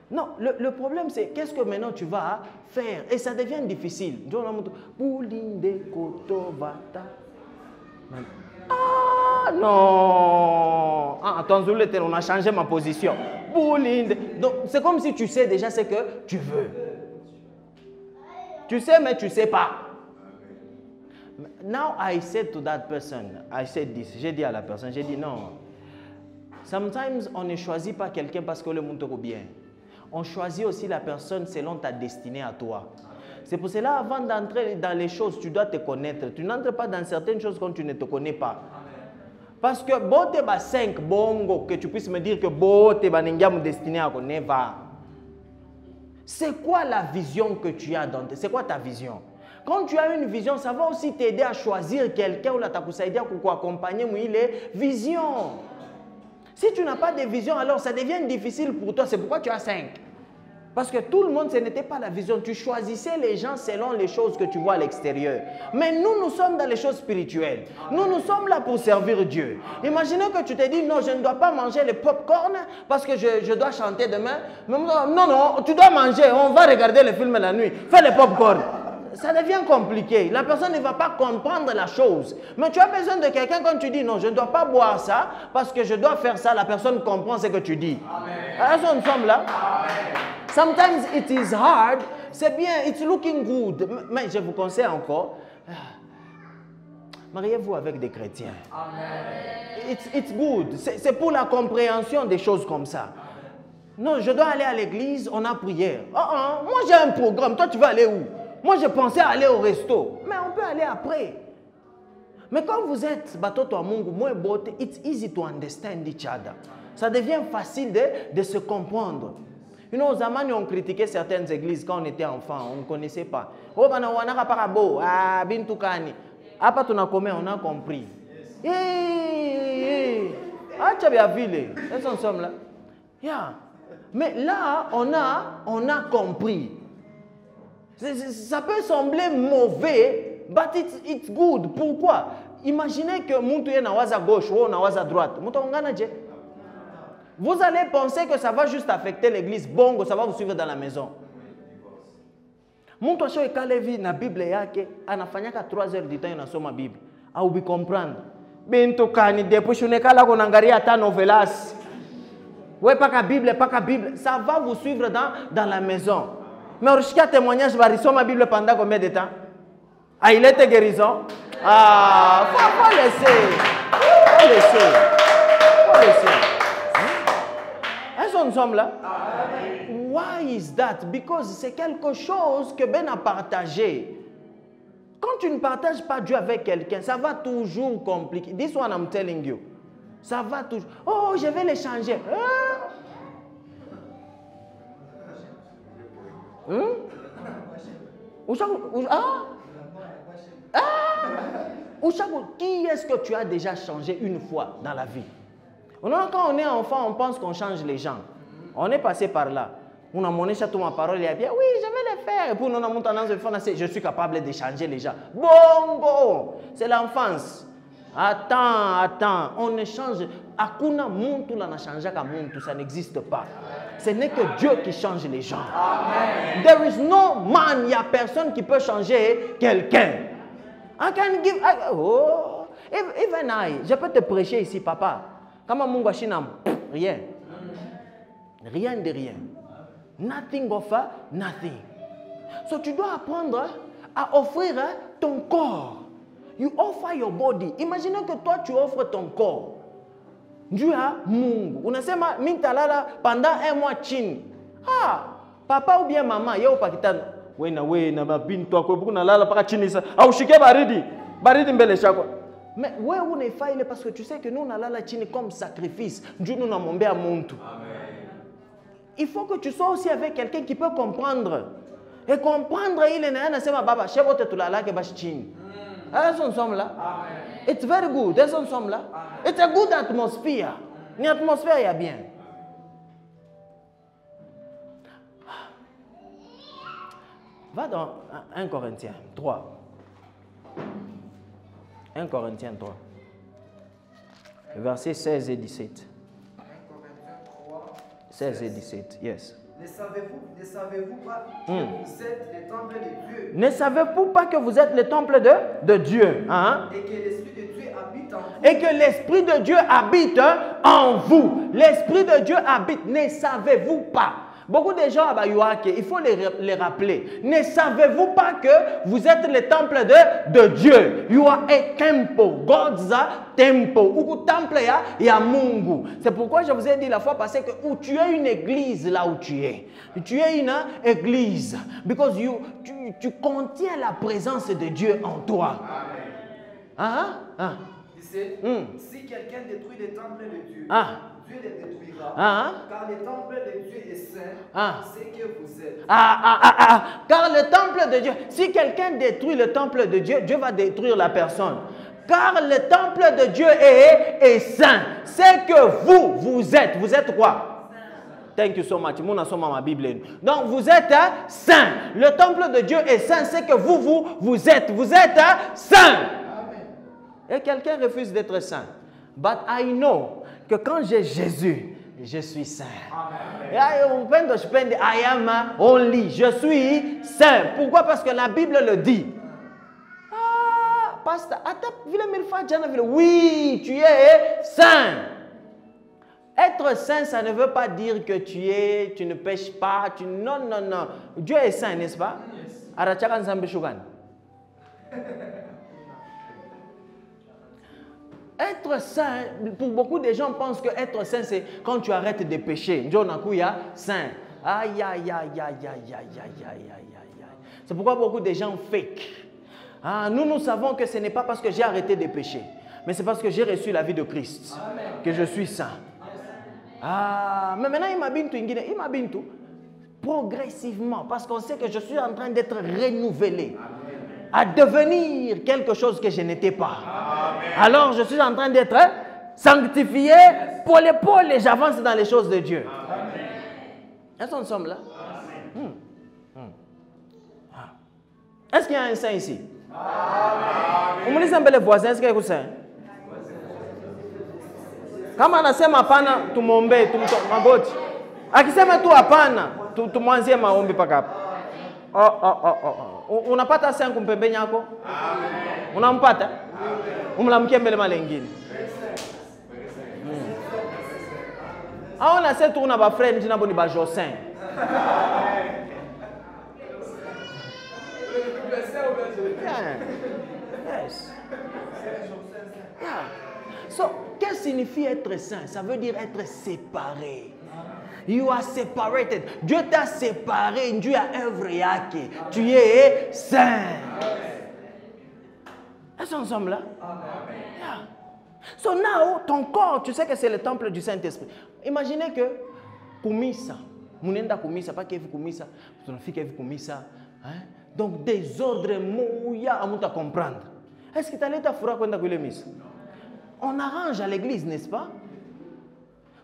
Non, le problème c'est qu'est-ce que maintenant tu vas faire et ça devient difficile. Ah non! Attends, on a changé ma position. Donc c'est comme si tu sais déjà ce que tu veux. Tu sais mais tu ne sais pas. Now I said to that person, I said this. J'ai dit à la personne, j'ai dit non. Sometimes on ne choisit pas quelqu'un parce que le monde est bien. On choisit aussi la personne selon ta destinée à toi. C'est pour cela, avant d'entrer dans les choses, tu dois te connaître. Tu n'entres pas dans certaines choses quand tu ne te connais pas. Parce que bon, tu as 5 bongo, que tu puisses me dire que bon, tu as destinée à connaître. C'est quoi la vision que tu as dans c'est quoi ta vision? Quand tu as une vision, ça va aussi t'aider à choisir quelqu'un ou la takusaidia pour accompagner les visions. Si tu n'as pas de vision, alors ça devient difficile pour toi. C'est pourquoi tu as 5. Parce que tout le monde, ce n'était pas la vision. Tu choisissais les gens selon les choses que tu vois à l'extérieur. Mais nous, nous sommes dans les choses spirituelles. Nous, nous sommes là pour servir Dieu. Imaginez que tu te dis, non, je ne dois pas manger les pop-corn parce que je dois chanter demain. Non, non, tu dois manger. On va regarder le film la nuit. Fais les pop-corn. Ça devient compliqué. La personne ne va pas comprendre la chose. Mais tu as besoin de quelqu'un quand tu dis, non, je ne dois pas boire ça parce que je dois faire ça. La personne comprend ce que tu dis. Amen. Est-ce qu'on sommes là? Amen. Sometimes it is hard. C'est bien, it's looking good. Mais je vous conseille encore, mariez-vous avec des chrétiens. Amen. It's good. C'est pour la compréhension des choses comme ça. Non, je dois aller à l'église, on a prière. Moi j'ai un programme, toi tu vas aller où? Moi je pensais aller au resto. Mais on peut aller après. Mais quand vous êtes batoto à Mungu, moi bote, it's easy to understand each other. Ça devient facile de se comprendre. You know, aux Zamani, on critiquait certaines églises quand on était enfant, on ne connaissait pas. Oh, on a parabo, ah, bintukani. Après, on a commis, on a compris. Ah, tu as bien vu, est-ce qu'on sommes là? Yeah. Mais là, on a compris. Ça peut sembler mauvais, but it's good. Pourquoi? Imaginez que Muntu est à gauche ou à droite. Vous allez penser que ça va juste affecter l'église. Bongo, ça va vous suivre dans la maison. Muntu asho ekalevi na Bible yake, anafanyaka 3 heures du temps unasoma Bible. Au bi comprendre. Bintu kani depuis unekala konangaria ata novelas. Ouais, pas qu'à Bible, ça va vous suivre dans la maison. Mais au témoignage, va recevoir ma Bible pendant combien de temps? Ah, il était guérison? Ah, faut laisser. Faut laisser. Faut laisser. Est-ce qu'on sommes là? Why is that? Because c'est quelque chose que Ben a partagé. Quand tu ne partages pas Dieu avec quelqu'un, ça va toujours compliquer. This one I'm telling you. Ça va toujours. Oh, je vais les changer. Qui est-ce que tu as déjà changé une fois dans la vie? Quand on est enfant, on pense qu'on change les gens. On est passé par là. On a monné château ma parole, il a bien, oui, je vais le faire. Et puis on a monté dans le je suis capable de changer les gens. Bongo! C'est l'enfance. Attends, on ne change. Akuna muntu la na changé ka muntu, ça n'existe pas. Ce n'est que Dieu qui change les gens. Amen. There is no man, il n'y a personne qui peut changer quelqu'un. I can give. Even I, je peux te prêcher ici, papa. Kama Mungu ashinam, rien. Rien de rien. Nothing of nothing. So tu dois apprendre à offrir ton corps. You offer your body. Imaginez que toi tu offres ton corps. Dieu a Mungu. Unasema mintalala pendant 1 mois chini. Ah, papa ou bien maman, yeye upakitana. We na mabintu wako buku nalala paka chini sa. Au shike baridi mbele chako. Mais wewe unaifaa ile parce que tu sais que nous nalala chini comme sacrifice. Dieu nous namombea muntu. Amen. Il faut que tu sois aussi avec quelqu'un qui peut comprendre. Et comprendre il est anasema baba, shebote tulala ke bashi chini. Est-ce qu'on sommes là? Amen. It's very good. Est-ce qu'on sommes là? Amen. It's a good atmosphere. Une atmosphère, il y a bien. Va dans 1 Corinthiens 3. 1 Corinthiens 3. Versets 16 et 17. 1 Corinthiens 3. 16 et 17, yes. Ne savez-vous pas que vous êtes le temple de Dieu? Ne savez-vous pas que vous êtes le temple de Dieu? Hein? Et que l'Esprit de Dieu habite en vous. Et que l'Esprit de Dieu habite en vous. L'Esprit de Dieu habite. Ne savez-vous pas? Beaucoup de gens, il faut les rappeler. Ne savez-vous pas que vous êtes le temple de Dieu? You are a temple. God's temple. Ou temple ya Mungu. C'est pourquoi je vous ai dit la fois passée que où tu es une église là où tu es. Tu es une église. Because tu contiens la présence de Dieu en toi. Amen. Si quelqu'un détruit le temple de Dieu, Dieu les détruira. Car le temple de Dieu est saint, c'est que vous êtes. Car le temple de Dieu, si quelqu'un détruit le temple de Dieu, Dieu va détruire la personne. Car le temple de Dieu est saint. C'est que vous êtes. Vous êtes quoi? Thank you so much. Ma Bible. Donc vous êtes saints. Le temple de Dieu est saint, c'est que vous êtes. Vous êtes saints. Et quelqu'un refuse d'être saint. But I know que quand j'ai Jésus, je suis saint. I am only. Je suis saint. Pourquoi? Parce que la Bible le dit. Ah, pasteur, oui, tu es saint. Être saint, ça ne veut pas dire que tu ne pêches pas. Non, non, non. Dieu est saint, n'est-ce pas? Être saint, pour beaucoup de gens pensent que être saint, c'est quand tu arrêtes de pécher. Saint. Aïe, aïe, aïe, aïe, aïe, aïe, aïe, aïe, aïe. C'est pourquoi beaucoup de gens fake. Ah, nous savons que ce n'est pas parce que j'ai arrêté de pécher, mais c'est parce que j'ai reçu la vie de Christ que je suis saint. Ah, mais maintenant, il m'a bintou progressivement, parce qu'on sait que je suis en train d'être renouvelé à devenir quelque chose que je n'étais pas. Amen. Alors, je suis en train d'être sanctifié pour l'épaule et j'avance dans les choses de Dieu. Est-ce qu'on sommes là? Est-ce qu'il y a un saint ici? On me dit un peu les voisins, est-ce qu'il y a un saint? Kama anasema hapana tumombe magoti. Akisema tu hapana tumwanzie maombi paka hapa. Unapata saint kumpembeni yako? Amen. Unampata? Umlamkie mbele malengine. Aona sasa tuna ba friend nabo ni ba Josin. Yes. Yeah. So, qu'est-ce que signifie être saint? Ça veut dire être séparé. You are separated. Dieu t'a séparé. Dieu a œuvré yake. Tu es saint. Est-ce qu'on sommes là? Yeah. So now, ton corps, tu sais que c'est le temple du Saint-Esprit. Imaginez que kumisa, munenda kumisa, pas que kumisa, ton fille que kumisa, hein? Donc désordre mouya à muta comprendre. Est-ce que tu allais t'affourer quand tu as mis? On arrange à l'église, n'est-ce pas?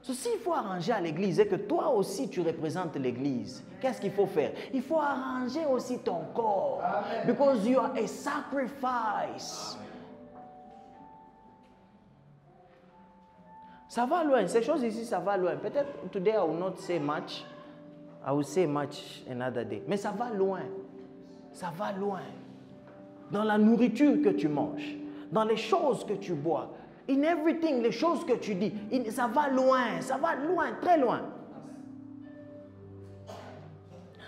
S'il faut arranger à l'église et que toi aussi tu représentes l'église, qu'est-ce qu'il faut faire? Il faut arranger aussi ton corps. Amen. Because you are a sacrifice. Amen. Ça va loin. Ces choses ici, ça va loin. Peut-être today I will not say much. I will say much another day. Mais ça va loin. Ça va loin. Dans la nourriture que tu manges, dans les choses que tu bois, in everything, les choses que tu dis, ça va loin, très loin.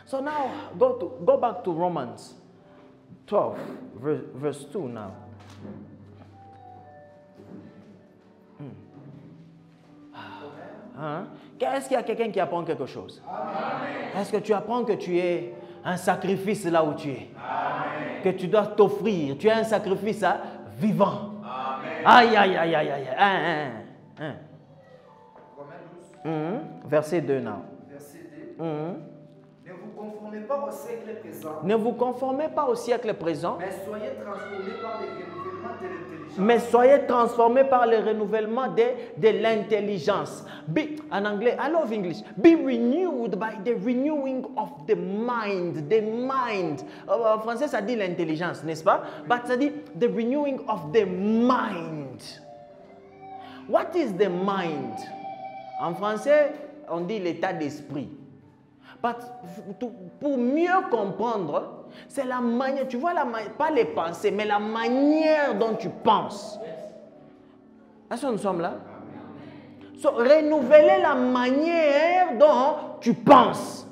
So now, go back to Romans 12, verse 2 now. Hein? Est-ce qu'il y a quelqu'un qui apprend quelque chose? Est-ce que tu apprends que tu es un sacrifice là où tu es? Amen. Que tu dois t'offrir. Tu es un sacrifice vivant. Aïe, aïe, aïe, aïe, aïe. Verset 2 now. Verset 2. Ne vous conformez pas au siècle présent. Ne vous conformez pas au siècle présent. Mais soyez transformés par le renouvellement de l'intelligence. Mais soyez transformés par le renouvellement de l'intelligence. En anglais, I love English. Be renewed by the renewing of the mind. The mind. En français, ça dit l'intelligence, n'est-ce pas? But ça dit the renewing of the mind. What is the mind? En français, on dit l'état d'esprit. Pour mieux comprendre, c'est la manière, tu vois, pas les pensées, mais la manière dont tu penses. Est-ce que nous sommes là? So, renouveler la manière dont tu penses.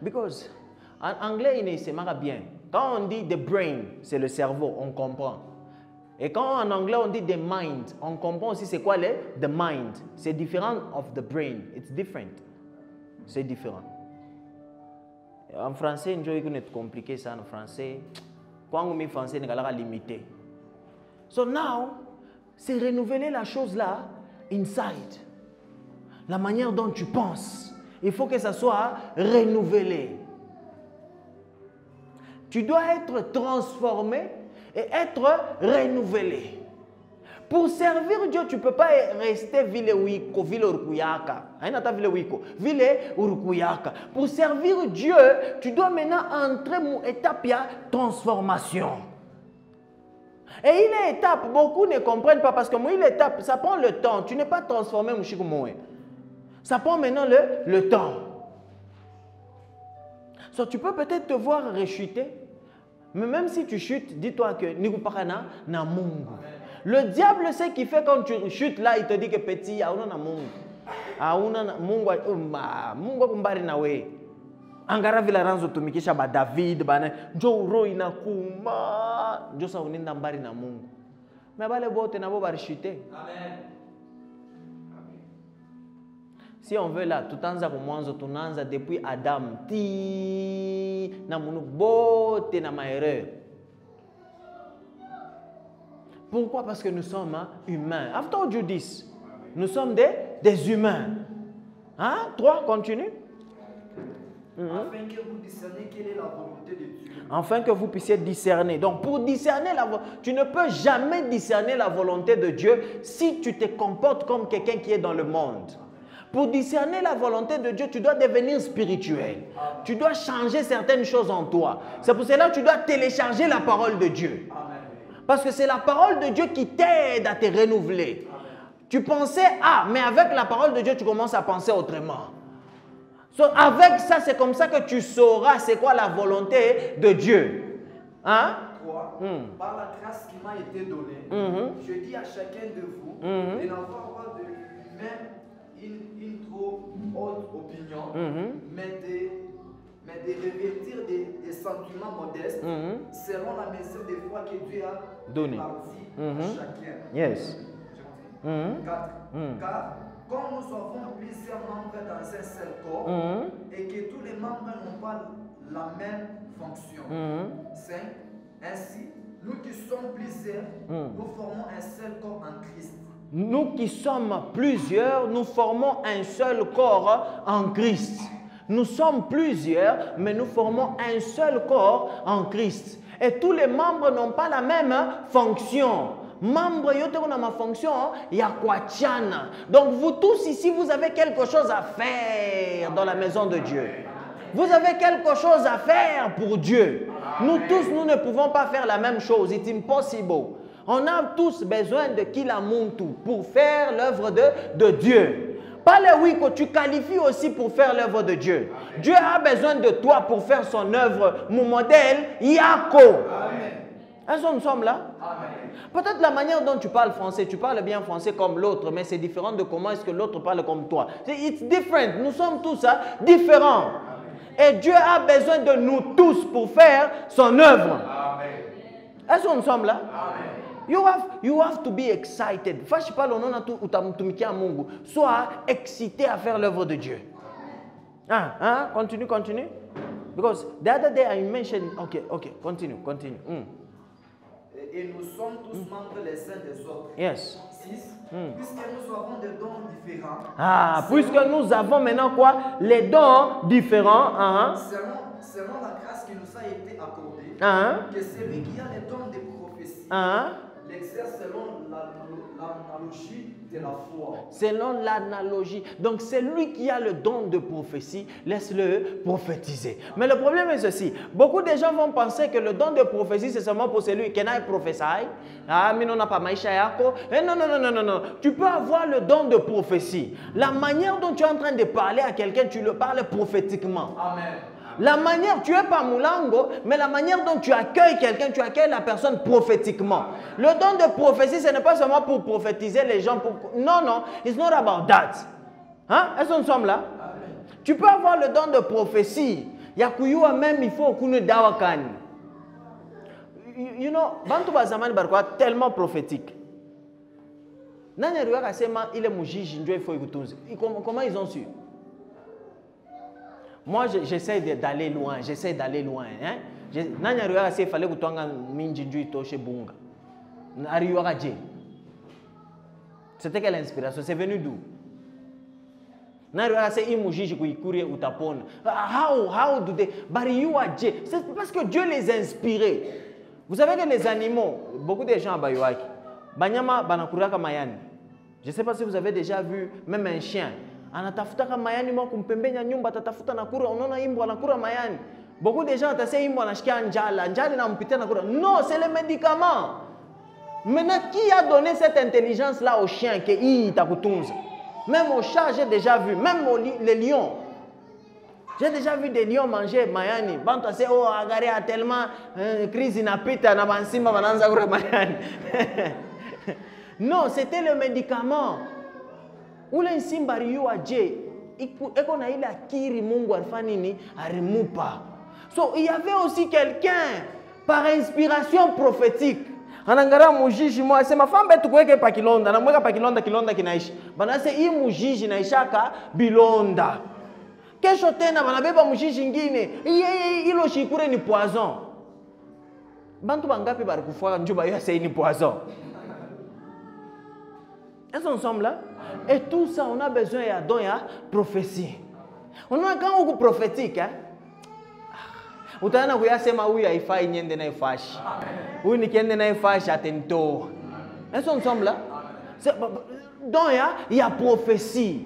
Because, en anglais, il se marre bien. Quand on dit the brain, c'est le cerveau, on comprend. Et quand en anglais on dit the mind, on comprend aussi c'est quoi the mind. C'est différent of the brain. It's different. C'est différent. En français, on est compliqué ça en français. Quand on met français, on est limité. So now, c'est renouveler la chose là, inside. La manière dont tu penses. Il faut que ça soit renouvelé. Tu dois être transformé et être renouvelé. Pour servir Dieu, tu ne peux pas rester vile wiko, vile urukuyaka. Vile urukuyaka. Pour servir Dieu, tu dois maintenant entrer dans l'étape de transformation. Et il est étape, beaucoup ne comprennent pas parce que moi, il est étape, ça prend le temps. Tu n'es pas transformé, ça prend maintenant le temps. So, tu peux peut-être te voir rechuter, mais même si tu chutes, dis-toi que Nigupakana na Mungu. Le diable sait qu'il fait quand tu chutes là, il te dit que petit, auna na Mungu. Auna na Mungu, Mungu kumbari na we. Angara vila ranzo tumikisha ba David, bana njo uro inakuma, njo sa uninda mbari na Mungu. Mais bale bote na bo bari chuter. Amen. Si on veut là, tout anza kumwanzo tunanza depuis Adam ti na munu bote na maerreur. Pourquoi? Parce que nous sommes humains. I've told you this. Nous sommes des humains. Hein? 3, continue. Afin que vous discerniez quelle est la volonté de Dieu. Afin que vous puissiez discerner. Donc pour discerner tu ne peux jamais discerner la volonté de Dieu si tu te comportes comme quelqu'un qui est dans le monde. Pour discerner la volonté de Dieu, tu dois devenir spirituel. Tu dois changer certaines choses en toi. C'est pour cela que tu dois télécharger la parole de Dieu. Parce que c'est la parole de Dieu qui t'aide à te renouveler. Tu pensais mais avec la parole de Dieu, tu commences à penser autrement. So, avec ça, c'est comme ça que tu sauras c'est quoi la volonté de Dieu. Hein? 3. Par la grâce qui m'a été donnée, je dis à chacun de vous de n'avoir pas de lui-même une trop haute opinion, mais de revêtir des sentiments modestes selon la mesure de foi que Dieu a donné à chacun. Yes. 4. Car comme nous avons plusieurs membres dans un seul corps et que tous les membres n'ont pas la même fonction. 5. Ainsi, nous qui sommes plusieurs, nous formons un seul corps en Christ. Nous qui sommes plusieurs, nous formons un seul corps en Christ. Nous sommes plusieurs, mais nous formons un seul corps en Christ. Et tous les membres n'ont pas la même fonction. Membre yote kuna ma fonction ya kuachana. Donc vous tous ici, vous avez quelque chose à faire dans la maison de Dieu. Vous avez quelque chose à faire pour Dieu. Nous tous, nous ne pouvons pas faire la même chose. It's impossible. On a tous besoin de Kilamuntu pour faire l'œuvre de Dieu. Pas le oui que tu qualifies aussi pour faire l'œuvre de Dieu. Dieu a besoin de toi pour faire son œuvre. Mon modèle, Yako. Est-ce que nous sommes là? Peut-être la manière dont tu parles français, tu parles bien français comme l'autre, mais c'est différent de comment est-ce que l'autre parle comme toi. It's different. Nous sommes tous différents. Et Dieu a besoin de nous tous pour faire son œuvre. Est-ce que nous sommes là? You have to be excited. Sois excité à faire l'œuvre de Dieu. Continue. Because the other day I mentioned... Okay, continue. Et nous sommes tous membres les uns des autres. Yes. 6. Puisque nous avons des dons différents. Puisque nous avons maintenant quoi? Les dons différents. Selon la grâce qui nous a été accordée, que celui qui a les dons de prophétie l'exerce selon l'analogie de la foi. Selon l'analogie. Donc, c'est lui qui a le don de prophétie, laisse-le prophétiser. Mais le problème est ceci. Beaucoup de gens vont penser que le don de prophétie, c'est seulement pour celui qui n'a pas prophétie. Mais non, pas maïcha yako. Non. Tu peux avoir le don de prophétie. La manière dont tu es en train de parler à quelqu'un, tu le parles prophétiquement. Amen. La manière, tu es pas moulango, mais la manière dont tu accueilles quelqu'un, tu accueilles la personne prophétiquement. Le don de prophétie, ce n'est pas seulement pour prophétiser les gens. Non, it's not about that. Est-ce que nous sommes là? Amen. Tu peux avoir le don de prophétie. Yakuyua même, il faut qu'on dawakani. You know, Bantu Bazamani Barkwa tellement prophétique. Nanya Ruaka Sema, il est moujiji, il faut écouter. Comment ils ont su? Moi, j'essaie d'aller loin. Hein? Il fallait que tu aies bunga. C'était quelle inspiration? C'est venu d'où? How do they? C'est parce que Dieu les a inspirés. Vous savez que les animaux, beaucoup de gens à Bayouaki, Banyama banakuraka mayani. Je ne sais pas si vous avez déjà vu même un chien. Anatafutaka mayani mwa kumpembenya nyumba tatafuta nakura unaona imbwa anakura mayani. Beaucoup de gens atasema imbwa anashikia njala, njala inampitia nakura. Non, c'est le médicament. Maintenant, qui a donné cette intelligence-là au chien que il takutunza? Même au chat, j'ai déjà vu, même les lions. J'ai déjà vu des lions manger mayani. Bantu ase oh agare a tellement crise inapita na bansimba bananza kura mayani. Non, c'était le médicament. Ule nsimba riyo aje eko na ile akiri Mungu alifanya nini arimupa. So il y avait aussi quelqu'un par inspiration prophétique. Anangara mujiji mwa asema fambe tukuweke pa kilonda, namweka pa kilonda, kilonda kinaishi. Banase hii mujiji naishaka bilonda. Kesho tena banabeba mujiji ngine, ilo shikure ni poison. Bantu bangapi bari kufuaka njuba yo ase ni poison. Est-ce qu'on ensemble là? Et tout ça, on a besoin d'un don, de prophétie. On a quand on prophétique, hein? Utaona kuyasema huyu haifai niende naye fashi. Huyu nikiende naye fashi atento. Est-ce qu'on ensemble là? Donc il y a prophétie.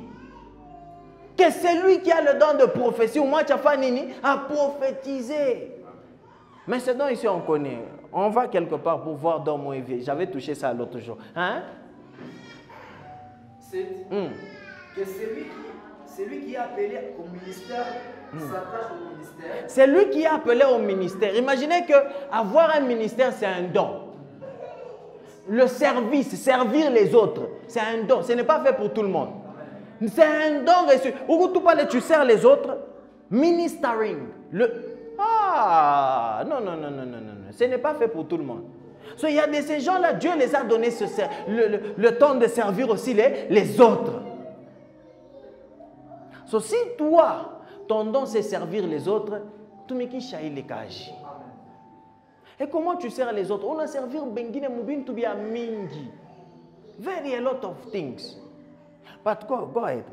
Que celui qui a le don de prophétie, au moins tu as fait nini, a prophétisé. Mais ce don ici on connaît. On va quelque part pour voir dans mon éveil. J'avais touché ça l'autre jour. Hein? Que celui qui est appelé au ministère s'attache au ministère. C'est lui qui est appelé au ministère. Imaginez que avoir un ministère, c'est un don. Le service, servir les autres, c'est un don. Ce n'est pas fait pour tout le monde. C'est un don reçu. Où tu parles, tu sers les autres. Ministering. Ah, non. Ce n'est pas fait pour tout le monde. So, il y a de ces gens-là, Dieu les a donné le temps de servir aussi les autres. So, si toi, ton don c'est servir les autres, tu me qui chahi les kaji. Et comment tu sers les autres? On a servi bengine mubin to be a mingi. Very a lot of things. But go ahead.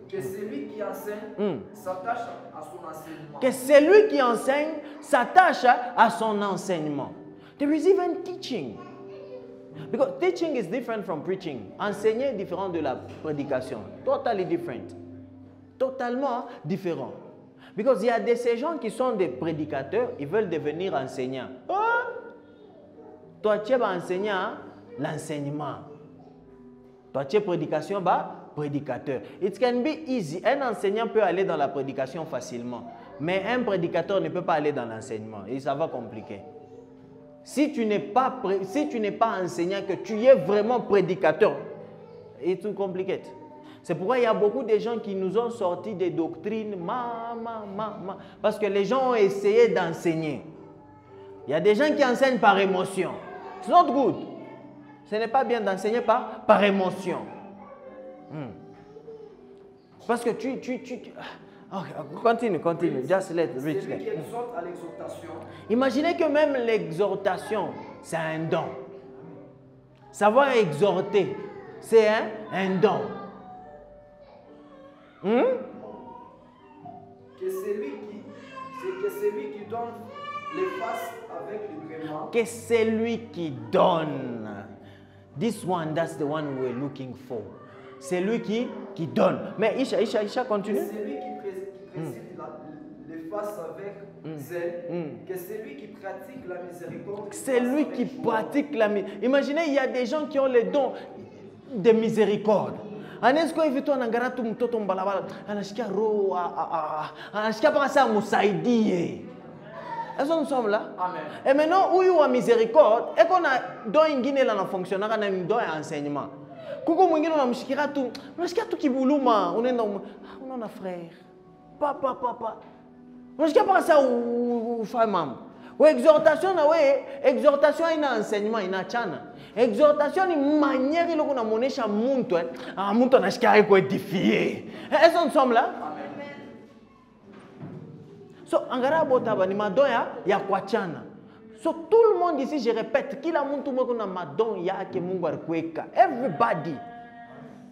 Que celui qui enseigne s'attache à son enseignement. Que celui qui enseigne s'attache à son enseignement. There is even teaching. Because teaching is different from preaching. Enseigner est différent de la prédication. Totally different. Totalement différent. Because il y a ces gens qui sont des prédicateurs, ils veulent devenir enseignants. Ah! Toi, tu es enseignant l'enseignement. Toi, tu es prédication, prédicateur. It can be easy. Un enseignant peut aller dans la prédication facilement. Mais un prédicateur ne peut pas aller dans l'enseignement. Et ça va compliquer. Si tu n'es pas enseignant, que tu es vraiment prédicateur, it's too complicated. C'est pourquoi il y a beaucoup de gens qui nous ont sorti des doctrines, parce que les gens ont essayé d'enseigner. Il y a des gens qui enseignent par émotion. It's not good. Ce n'est pas bien d'enseigner par émotion. Parce que continue. Just let reach celui qui exhorte à l'exhortation. Imaginez que même l'exhortation, c'est un don. Savoir exhorter, c'est un don. Que celui qui donne les fasse avec librement. Que celui qui donne. This one, that's the one we're looking for. C'est lui qui donne. Mais Isha continue. Que celui qui préside les fasse avec zèle. Que celui qui pratique la miséricorde. C'est lui qui pratique la miséricorde. Imaginez, il y a des gens qui ont le don de miséricorde. Anesko hivi tu anaangalia tu mtoto mbalabala anashikia roho anashikia mpaka saa musaidie. Est-ce que nous sommes là? Amen. Et maintenant huyu wa miséricorde eko na don ingine la na fonctionnera na don ya enseignement. Kuko mwingine unamshikia tu kibuluma unaenda unaona frère. Papa. Unashikia mpaka saa ufanye mambo. Exhortation na exhortation ina enseignement inachana. Exhortation ni manière ile kuna muonesha mtu mtu anashikia yuko edifié. Est-ce que nous sommes là? Amen. So angara botaba ni madon ya kuachana. So tout le monde ici, je répète, kila mtu mwe kuna madon yake Mungu alikuweka. Everybody.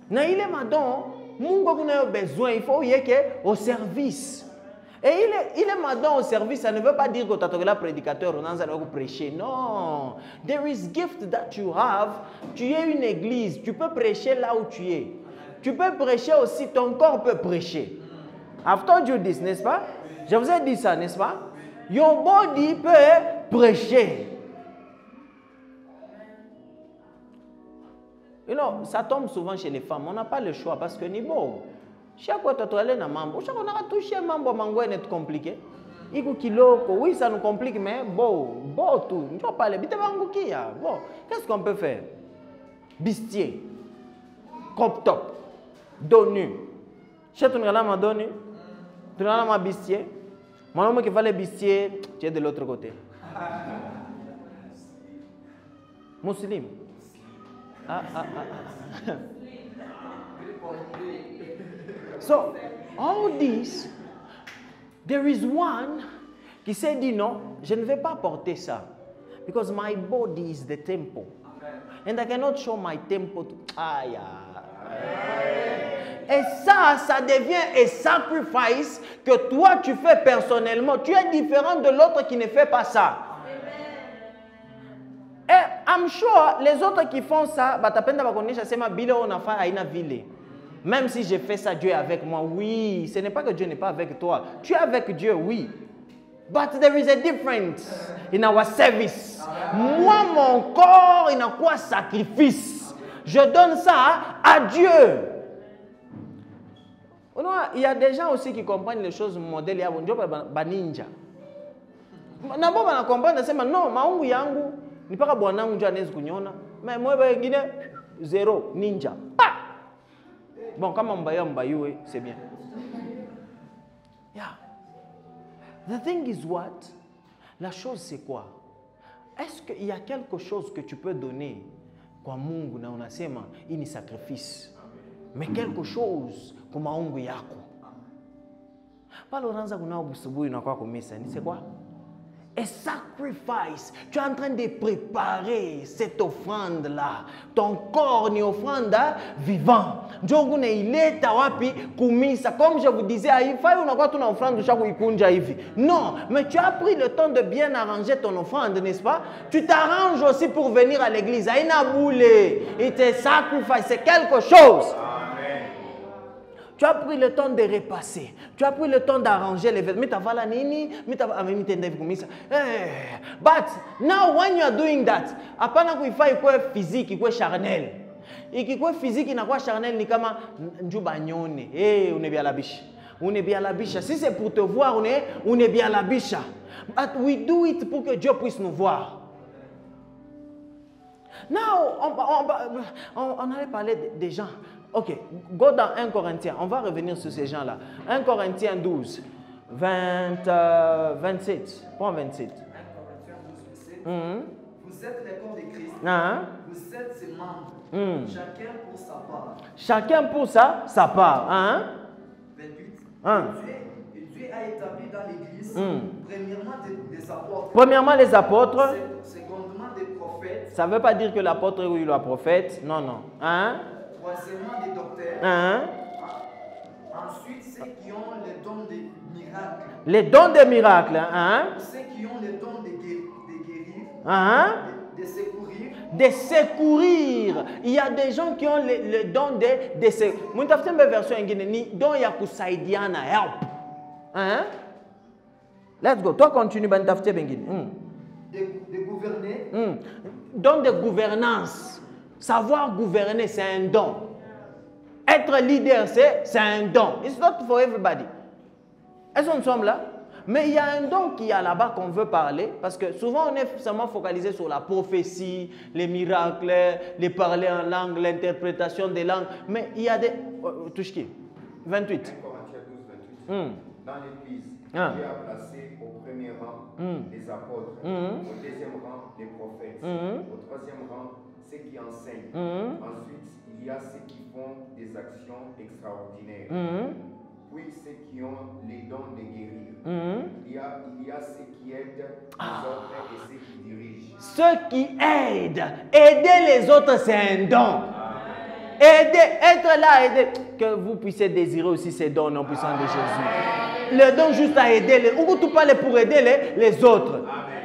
Na ile madon Mungu kuna besoin, il faut yeke au service. Et il est maintenant au service. Ça ne veut pas dire que tu es là prédicateur, on a prêcher. Non. There is gift that you have. Tu es une église. Tu peux prêcher là où tu es. Tu peux prêcher aussi. Ton corps peut prêcher. I've told you this, n'est-ce pas? Je vous ai dit ça, n'est-ce pas? Your body peut prêcher. You know, ça tombe souvent chez les femmes. On n'a pas le choix parce que ni beau. Chaque fois que tu es là, chaque fois que tu touché un mambo, mango est compliqué. Oui, ça nous complique, mais bon, tout. Tu vas parler. Bon, qu'est-ce qu'on peut faire? Bistier, crop top, dos nu. Chez tu n'as pas dos nu, tu n'as pas bistier. Mon homme qui fallait bistier, tu es de l'autre côté. Musulman. So, all this, there is one qui s'est dit non, je ne vais pas porter ça. Because my body is the temple. And I cannot show my temple to... Et ça devient un sacrifice que toi tu fais personnellement. Tu es différent de l'autre qui ne fait pas ça. Et I'm sure les autres qui font ça, même si je fais ça, Dieu est avec moi. Oui, ce n'est pas que Dieu n'est pas avec toi. Tu es avec Dieu, oui. But there is a difference in our service. Moi, mon corps, il n'a quoi sacrifice. Je donne ça à Dieu. Il y a des gens aussi qui comprennent les choses modèles. Il y a des ninja. Non, maungu yangu. Ni paka bwanangu ndio anaweza kuniona. Mais wengine zero ninja. Pa! Bon, kama mbayue, c'est bien. Yeah. The thing is what? La chose c'est quoi? Est-ce qu'il y a quelque chose que tu peux donner kwa Mungu na unasema hii ni sacrifice? Mais quelque chose kwa maungu yako. Pale unaanza kunao busubuhi na kwa kumisa, ni c'est quoi? A sacrifice. Tu es en train de préparer cette offrande-là. Ton corps est une offrande vivant. Comme je vous disais, il faut une offrande non, mais tu as pris le temps de bien arranger ton offrande, n'est-ce pas? Tu t'arranges aussi pour venir à l'église. Et tes sacrifices, c'est quelque chose. Tu as pris le temps de repasser. Tu as pris le temps d'arranger les vêtements. But now when you are doing that, apana kuifai kwa physique, kwa charnel. Ikikuwa physique na kwa charnel ni kama njuba nyone. Unebialabisha. Unebialabisha. Si c'est pour te voir, unebialabisha. But we do it pour que Dieu puisse nous voir. Now, on allait parler des gens. Ok, go dans 1 Corinthiens. On va revenir sur ces gens-là. 1 Corinthiens 12, 27. Point 27. 1 Corinthiens 12, 27. Vous êtes les corps de Christ. Vous êtes ses membres. Chacun pour sa part. Chacun pour sa part. 28. Et Dieu a établi dans l'Église, premièrement les apôtres. Secondement des prophètes. Ça ne veut pas dire que l'apôtre est le prophète. Non, non. Troisièmement des docteurs. Ensuite, ceux qui ont les dons des miracles. Les dons des miracles. Ceux qui ont les dons de guérir. De secourir. De secourir. Il y a des gens qui ont le don de secourir. Mon tafsir version ingénie don ya kusaidiana help. Let's go. Toi continue ben tafsir bengine. De gouverner. Don de gouvernance. Savoir gouverner, c'est un don. Être leader, c'est un don. It's not for everybody. Est-ce qu'on sommes là? Mais il y a un don qui est là-bas qu'on veut parler, parce que souvent on est seulement focalisé sur la prophétie, les miracles, les parler en langue, l'interprétation des langues. Mais il y a des... touche qui? 28. 1 Corinthiens 12, 28. Dans l'Église, Dieu a placé au premier rang les apôtres, au deuxième rang les prophètes, au troisième rang ceux qui enseignent. Ensuite, il y a ceux qui font des actions extraordinaires. Puis ceux qui ont les dons de guérir. Il y a ceux qui aident les autres et ceux qui dirigent. Ceux qui aident. Aider les autres, c'est un don. Aider, être là, aider. Que vous puissiez désirer aussi ces dons en puissance de Jésus. le don juste à aider. Ou tu parles pour aider les autres.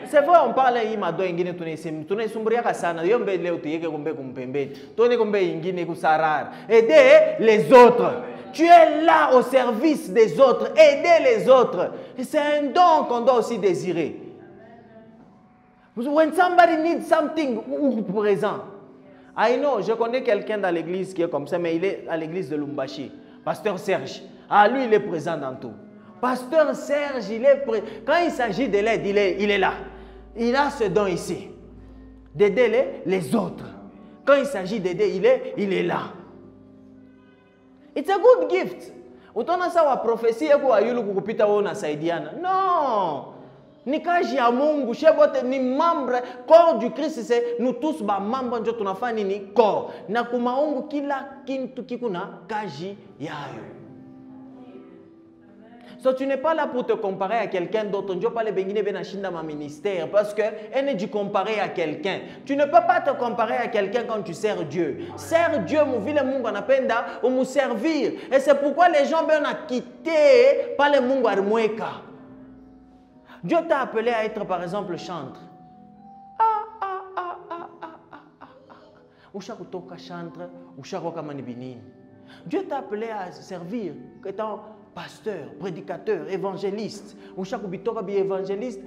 C'est vrai, on parle il m'a donné ingine tune sumbria kasana yombe leo tuyeke kumbe kumpembe tone kumbe ingine kusarar. Aider les autres. Tu es là au service des autres, aider les autres. Et c'est un don qu'on doit aussi désirer. When somebody needs something, ou présent. I know, je connais quelqu'un dans l'église qui est comme ça, mais il est à l'église de Lumbashi. Pasteur Serge. Ah, lui, il est présent dans tout. Pasteur Serge, quand il s'agit de l'aide, il est là. Il a ce don ici, d'aider les autres. Quand il s'agit d'aider, il est là. It's a good gift. Autant ça va prophétie non. Ni kaji ya Mungu, shebote ni membre corps du Christ, c'est nous tous ba membre njo tunafanya ni corps. Na kumaungu kila kintu kikuna kaji yayo. So tu n'es pas là pour te comparer à quelqu'un d'autre. Tu ne peux pas le ma ministère parce que elle est du comparer à quelqu'un. Tu ne peux pas te comparer à quelqu'un quand tu sers Dieu. Sers Dieu, mon ville mungu anapenda ou me servir. Et c'est pourquoi les gens ben ont quitté par le mungu armueka. Dieu t'a appelé à être par exemple chantre. Usha kutoka chantre, usha koka manibinini. Dieu t'a appelé à servir étant pasteur, prédicateur, évangéliste. Évangéliste,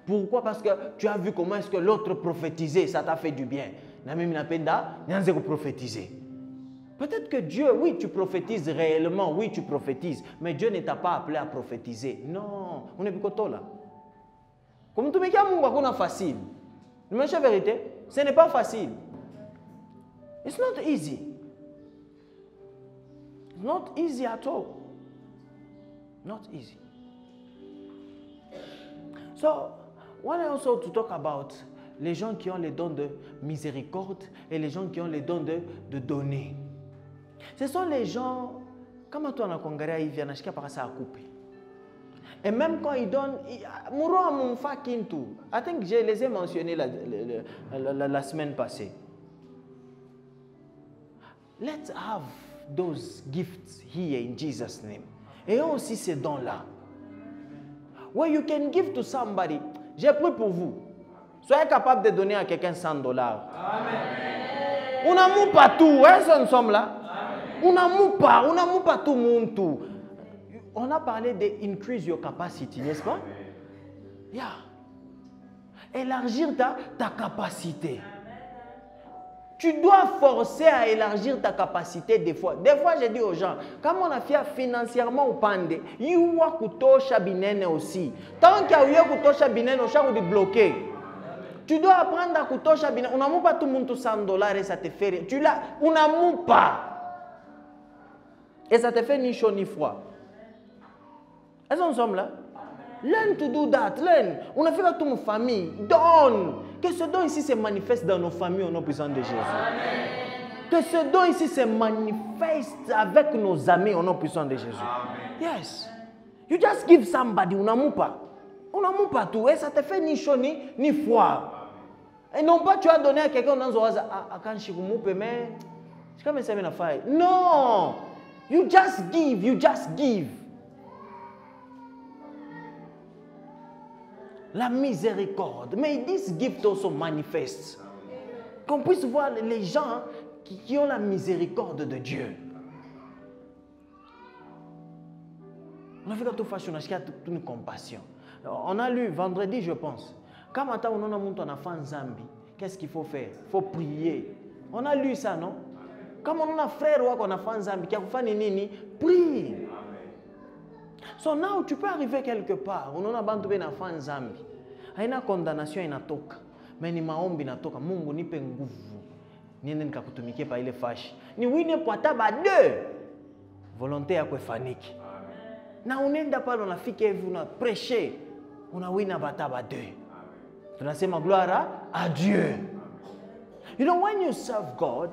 pourquoi? Parce que tu as vu comment est-ce que l'autre prophétisait, ça t'a fait du bien. Peut-être que Dieu, oui, tu prophétises réellement, oui, tu prophétises, mais Dieu ne t'a pas appelé à prophétiser. Non, on est beaucoup là. Comme tout le monde est facile. Mais la vérité, ce n'est pas facile. It's not easy. Not easy at all. Not easy. So, I want also to talk about les gens qui ont les dons de miséricorde et les gens qui ont les dons de donner. Ce sont les gens, comme toi, on a congéré, ils viennent acheter par ça à couper. Et même quand ils donnent, I think je les ai mentionnés la semaine passée. Let's have those gifts here in Jesus' name. Et aussi ces dons-là. Where you can give to somebody. J'ai pris pour vous. Soyez capable de donner à quelqu'un $100. Amen. On n'amour pas tout, hein, nous sommes là. On n'amour pas tout le monde tout. On a parlé de increase your capacity, n'est-ce pas? Yeah. Élargir ta capacité. Tu dois forcer à élargir ta capacité des fois. Des fois, je dis aux gens, comme on a fait financièrement au pande, il y a kutosha binene aussi. Tant qu'il y a kutosha binene, on va te bloquer. Tu dois apprendre à kutosha binene. On n'a pas tout le monde $100 et ça te fait. Tu l'as, on n'a pas. Et ça te fait ni chaud ni froid. Est-ce qu'on sommes là? Learn to do that. Learn. On a fait à toute ma famille. Donne. Que ce don ici se manifeste dans nos familles au nom puissant de Jésus. Amen. Que ce don ici se manifeste avec nos amis au nom puissant de Jésus. Amen. Yes. You just give somebody. On n'amour pas. On n'amour pas tout. Et ça te fait ni chaud ni froid. Et non pas tu as donné à quelqu'un dans non. You just give. You just give. La miséricorde. May this gift also manifest. Qu'on puisse voir les gens qui ont la miséricorde de Dieu. On a fait toute façon, on a toute une compassion. On a lu vendredi, je pense. Quand on a fait un Zambie, qu'est-ce qu'il faut faire? Il faut prier. On a lu ça, non? Comme on a un frère qu'on a fait un Zambie, qui a fait nini, prie. So now, tu peux arriver quelque part. On a bantu ben afan Zambie. Haina condamnation inatoka. Mais ni maombi inatoka. Mungu nipe nguvu. Niende nikakutumikie pa ile fashi. Ni wine poata ba deux. Volonté ya kwefaniki. Na unaenda pale unafika hivi una prêcher. Unawina bata ba deux. Tunasema gloire à Dieu. You know, when you serve God,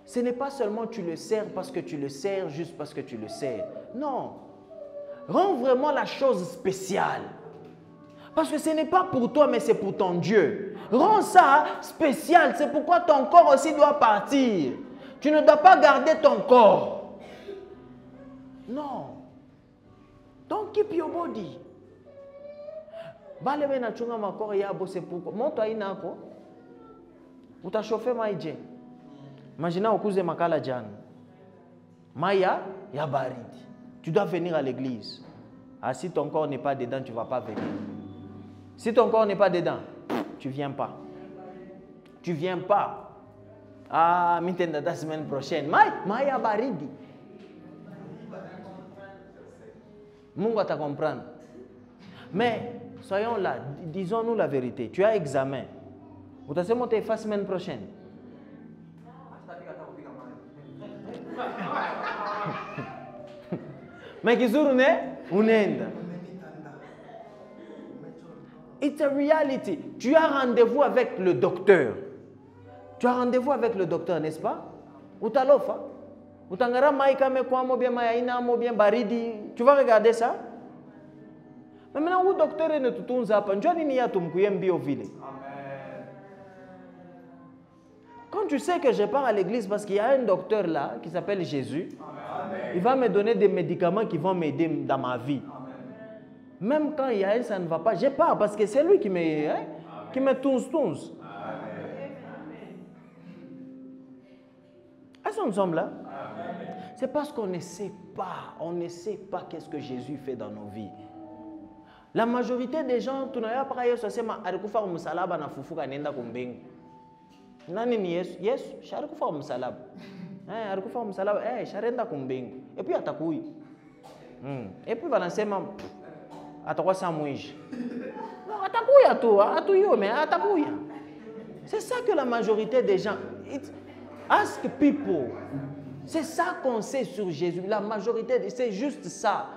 ce n'est pas seulement tu le sers parce que tu le sers juste parce que tu le sers. Non. Rends vraiment la chose spéciale. Parce que ce n'est pas pour toi, mais c'est pour ton Dieu. Rends ça spécial. C'est pourquoi ton corps aussi doit partir. Tu ne dois pas garder ton corps. Non. Don't keep your body. Bale bena chunga makoro yabo c'est pourquoi. Moto ainako. Utashofe maije. Imagina ukuze makala jana. Maya ya baridi. Tu dois venir à l'église. Ah, si ton corps n'est pas dedans, tu ne vas pas venir. Si ton corps n'est pas dedans, tu ne viens pas. Tu ne viens pas. Ah, mitenda la semaine prochaine. Maya baridi. Mungu va te comprendre. Mais soyons là, disons-nous la vérité. Tu as examen. Vous t'as monté la semaine prochaine. Mais kizuru ne unenda. It's a reality. Tu as rendez-vous avec le docteur. Tu as rendez-vous avec le docteur, n'est-ce pas? Utalofa. Utangara maika me kwa mo bien mayaina mo bien baridi. Tu vas regarder ça? Mais maintenant où docteur ne tutunza hapa, njoo nini ya tumkuye mbio vile. Quand tu sais que je pars à l'église parce qu'il y a un docteur là qui s'appelle Jésus, il va me donner des médicaments qui vont m'aider dans ma vie. Même quand il y a un, ça ne va pas, je pars parce que c'est lui qui me tounce. Est-ce qu'on sommes là? C'est parce qu'on ne sait pas qu'est-ce que Jésus fait dans nos vies. La majorité des gens, tu n'as pas parlé sur ce ma arikufa musalaba na fufuka nenda kumbengu. Nani ni Yesu? Yesu, sharikufa musalaba. Alikufa msalaba, sharenda kumbengu. Et puis atakui. Et puis banasema atakuwa samwishi. Non, atakuya tu, atuyo mais atakuya. C'est ça que la majorité des gens ask people. C'est ça qu'on sait sur Jésus. La majorité, c'est juste ça.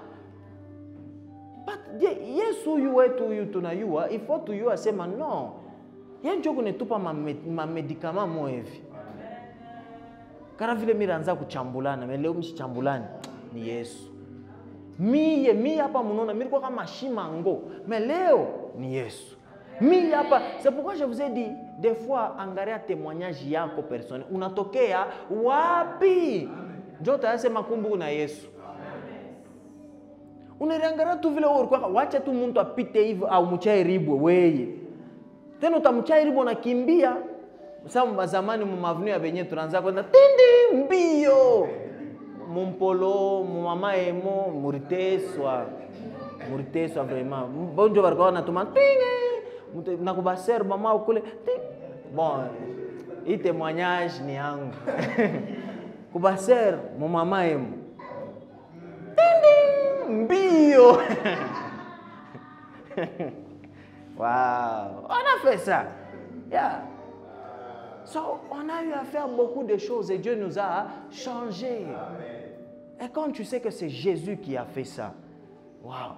Yesu yuwe tunayua, il faut tuyua sema non. Yenjo kunetupa ma médicament mo hivi. Kana vile miranza kuchambulana, mais leo msichambulani ni Yesu. Mie hapa mnaona mimi kama mashimango, mais leo ni Yesu. Mie hapa, c'est pourquoi je vous ai dit des fois angalia témoignage yako personnel. Unatokea wapi? Njoo yasema kumbu na Yesu. Unaangalia tu vile wewe kwa wacha tu mtu apite hivyo au mchae ribwe wewe. Tena utamchae ribwe unakimbia. Sasa zamani mumavenu ya benye tunaanza kwenda tindi mbio. Mumpolo, mama emo, muriteswa vraiment. Bonjo baraka na tuma tinge. Na kubaser mama ukule. Bon, hii témoignage ni yangu. Kubaser mama emo. Tindi mbio. Wow, on a fait ça. Yeah. So, on a eu à faire beaucoup de choses et Dieu nous a changés. Et quand tu sais que c'est Jésus qui a fait ça, waouh.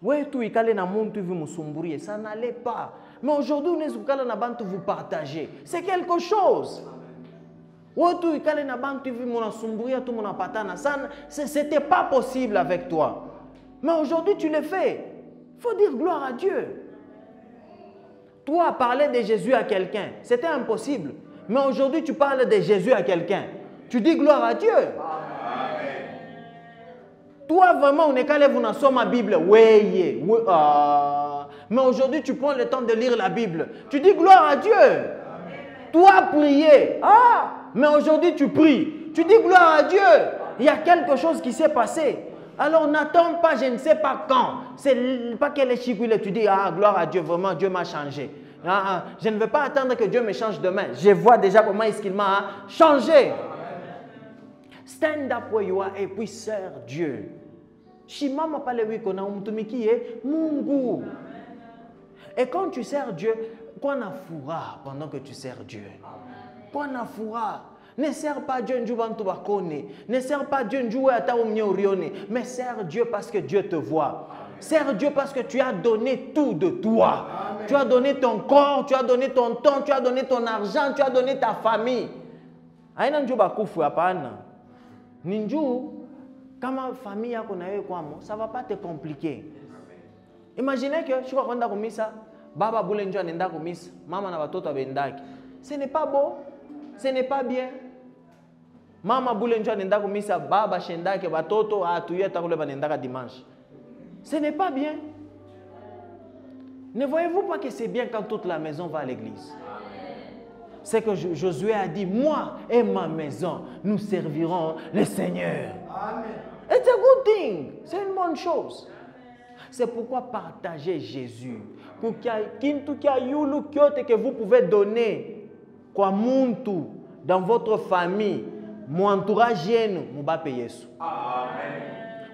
Ouais, tu ikale na monde tu veux musumburie, ça n'allait pas. Mais aujourd'hui, on est ukale na bantu vous partagez. C'est quelque chose. Ouais, tu ikale na bantu tu veux musumburie, tout mon patana, ça c'était pas possible avec toi. Mais aujourd'hui, tu le fais. Il faut dire gloire à Dieu. Toi, parler de Jésus à quelqu'un, c'était impossible. Mais aujourd'hui, tu parles de Jésus à quelqu'un. Tu dis gloire à Dieu. Amen. Toi, vraiment, on est calé, vous n'en ma Bible. Oui. Mais aujourd'hui, tu prends le temps de lire la Bible. Tu dis gloire à Dieu. Amen. Toi, prier. Mais aujourd'hui, tu pries. Tu dis gloire à Dieu. Il y a quelque chose qui s'est passé. Alors, n'attends pas, je ne sais pas quand. C'est pas qu'elle est chicouille, tu dis, gloire à Dieu, vraiment, Dieu m'a changé. Je ne veux pas attendre que Dieu me change demain. Je vois déjà comment est-ce qu'il m'a changé. Stand up where you are et puis sers Dieu. Shimama pale wiko na umtumikie Mungu. Et quand tu sers Dieu, quoi na fura pendant que tu sers Dieu? Quoi na fura? Ne sers pas Dieu ne sers pas Dieu mais sers Dieu parce que Dieu te voit. Sers Dieu parce que tu as donné tout de toi. Amen. Tu as donné ton corps, tu as donné ton temps, tu as donné ton argent, tu as donné ta famille. Aina nju bakufu hapana. Ninju kama famille yako na wewe kwamo, ça va pas te compliquer. Imaginez que shika kwenda kumisa, baba bule njo anaenda kumisa, mama na watoto wabendaki. Ce n'est pas beau, ce n'est pas bien. Mama boule njua nenda kumisa baba shendake batoto atuye takule banenda dimanche. Ce n'est pas bien. Ne voyez-vous pas que c'est bien quand toute la maison va à l'église? C'est que Josué a dit, moi et ma maison, nous servirons le Seigneur. Amen. It's a good thing. C'est une bonne chose. C'est pourquoi partagez Jésus. Pour que vous pouvez donner quoi muntu dans votre famille, mon entourage, nous va payer.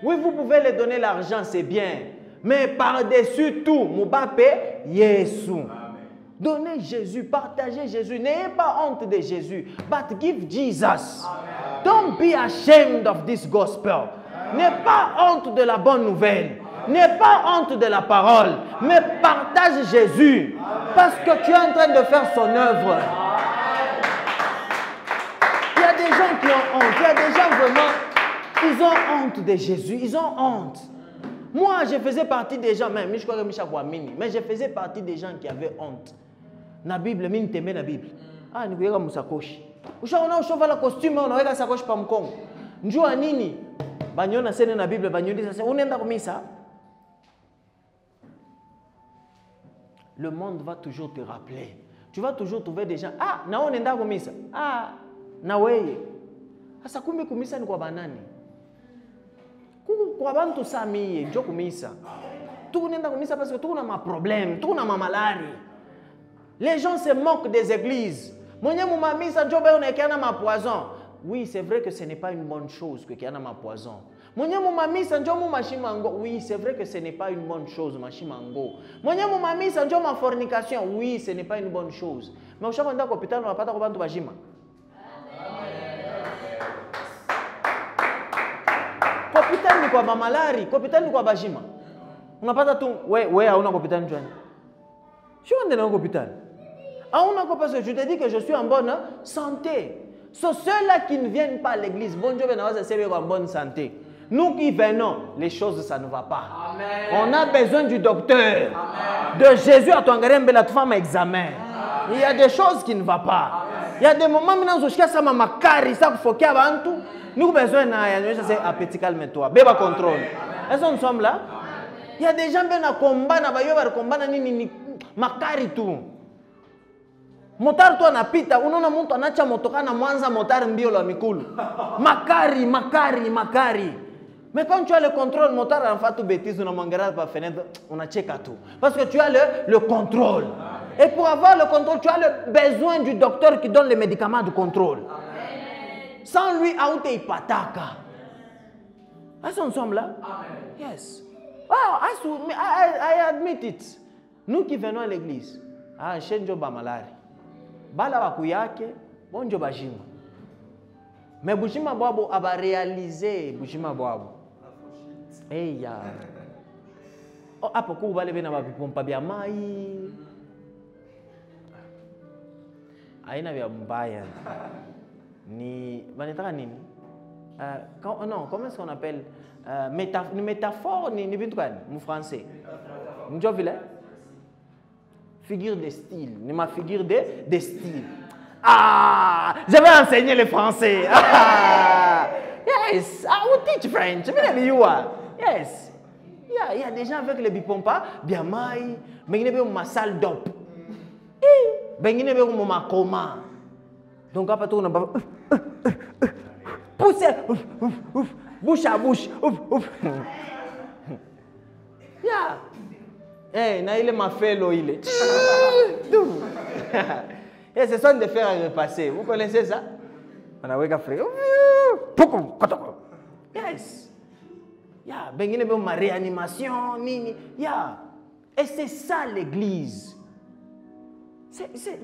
Oui, vous pouvez les donner l'argent, c'est bien. Mais par-dessus tout, nous va payer Jésus. Donnez Jésus, partagez Jésus. N'ayez pas honte de Jésus. But give Jesus. Amen. Don't be ashamed of this gospel. N'ayez pas honte de la bonne nouvelle. N'ayez pas honte de la parole. Mais partage Jésus. Parce que tu es en train de faire son œuvre. Il y a des gens qui ont honte. Il y a des gens vraiment, ils ont honte de Jésus. Ils ont honte. Moi, je faisais partie des gens, même, je crois que mais je faisais partie des gens qui avaient honte. Na Bible, mimi nitembe na Bible. Ah, nikuweka msakoshi. Ushaona ushovala costume unaweka sakoshi pa mkongo. Njua nini? Banyona sene na Bible banyuliza sasa unaenda kumisa. Le monde va toujours te rappeler. Tu vas toujours trouver des gens. Ah, na unaenda kumisa. Ah, na wewe. Sasa kumbe kumisa ni kwa banani? Kwa bantu sami njo kumisa. Tu unaenda kumisa parce que tu una ma problème, tu una ma maladie. Les gens se moquent des églises. Oui, c'est vrai que ce n'est pas une bonne chose que qu'il y a ma poison. Oui, c'est vrai que ce n'est pas une bonne chose, ma fornication. Oui, ce n'est pas une bonne chose. Mais au chaque hôpital, on n'a pas de problème. Hôpital ni kwa malari, hôpital ni kwa bajima. Unapata tu wewe hauna hôpital njani. Je suis dans l'hôpital. Parce que je te dis que je suis en bonne santé. So, ceux-là qui ne viennent pas à l'église, bon Dieu, en bonne santé. Nous qui venons, les choses, ça ne va pas. Amen. On a besoin du docteur. Amen. De Jésus à ton la femme examen. Il y a des choses qui ne vont pas. Amen. Il y a des moments où nous avons besoin de appétit, calme-toi. Béba contrôle. Est-ce que nous sommes là? Il y a des gens qui ont combat, makari tout. Motar tu anapita, unaona mtu anacha motoka na Mwanza motar mbio la mikulu. Makari. Mais quand tu as le contrôle, motar en fait tout bêtise, on a mangera par fenêtre, on a checké tout. Parce que tu as le contrôle. Et pour avoir le contrôle, tu as le besoin du docteur qui donne les médicaments de contrôle. Sans lui, aoute ipataka. Est-ce que nous sommes là? Yes. Oh, I admit it. Nous qui venons à l'église, chenjo ba malari. Bala bakuyake, bonjo bajima. Mais bujima boabo aba réaliser bujima boabo. Eh ya. Oh apoku bale bena ba bipompa bya mai. Aina bya mbaya. Ni banetaka nini? Non, comment est-ce qu'on appelle métaphore ni bintu kan mu français. Njo vile? Figure de style, ni ma figure de style. Ah, je vais enseigner le français. Ah, yes, I will teach French. You are. Yes. Il y a des gens avec les bipompa, bien mai, mais il y a ma salle d'op. Ben il y a ma coma. Donc après tout on a poussé, bouche à bouche. Yeah. Eh, na il m'a fait l'eau, il est. Et ce sont des fers à repasser. Vous connaissez ça? On a vu frère. Yes. Yeah, ben il y a ma réanimation, nini. Yeah. Et c'est ça l'église.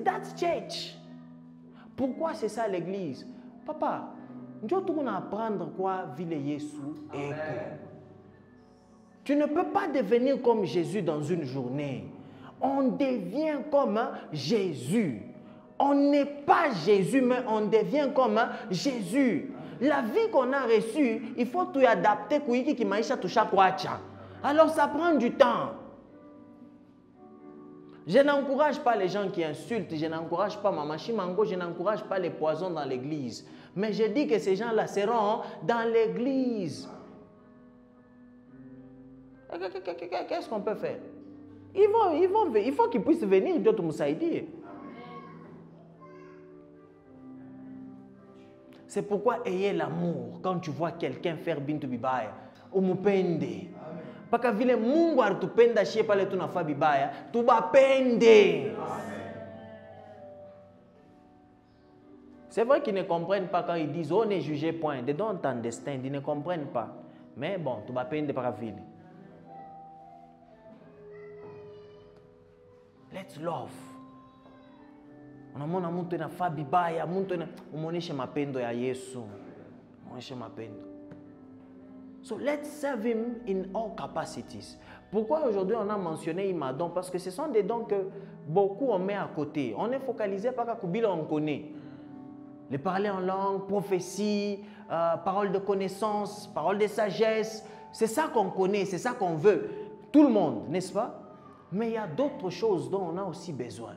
That's church. Pourquoi c'est ça l'église? Papa, nous devons apprendre quoi vile Yesu et tu ne peux pas devenir comme Jésus dans une journée. On devient comme Jésus. On n'est pas Jésus, mais on devient comme Jésus. La vie qu'on a reçue, il faut tout adapter. Alors ça prend du temps. Je n'encourage pas les gens qui insultent, je n'encourage pas Mama Chimango, je n'encourage pas les poisons dans l'église. Mais je dis que ces gens-là seront dans l'église. Qu'est-ce qu'on peut faire? Il faut qu'ils puissent venir d'autres Moussaïdi. C'est pourquoi ayez l'amour quand tu vois quelqu'un faire bintu bibaya. Umupende. Paka vile Mungu alitupenda shie pale tunafaa bibaya, tubapende. C'est vrai qu'ils ne comprennent pas quand ils disent, oh, ne jugez point. They don't understand, ils ne comprennent pas. Mais bon, tubapende para vile. Let's love. Unamwona mtu anafaa bibaya, mtu umuoneshe mapendo ya Yesu. Umuoneshe mapendo. So let's serve him in all capacities. Pourquoi aujourd'hui on a mentionné Imadon? Parce que ce sont des dons que beaucoup on met à côté. On est focalisé par Kabila, on connaît. Les parler en langue, prophétie, parole de connaissance, parole de sagesse. C'est ça qu'on connaît, c'est ça qu'on veut. Tout le monde, n'est-ce pas? Mais il y a d'autres choses dont on a aussi besoin.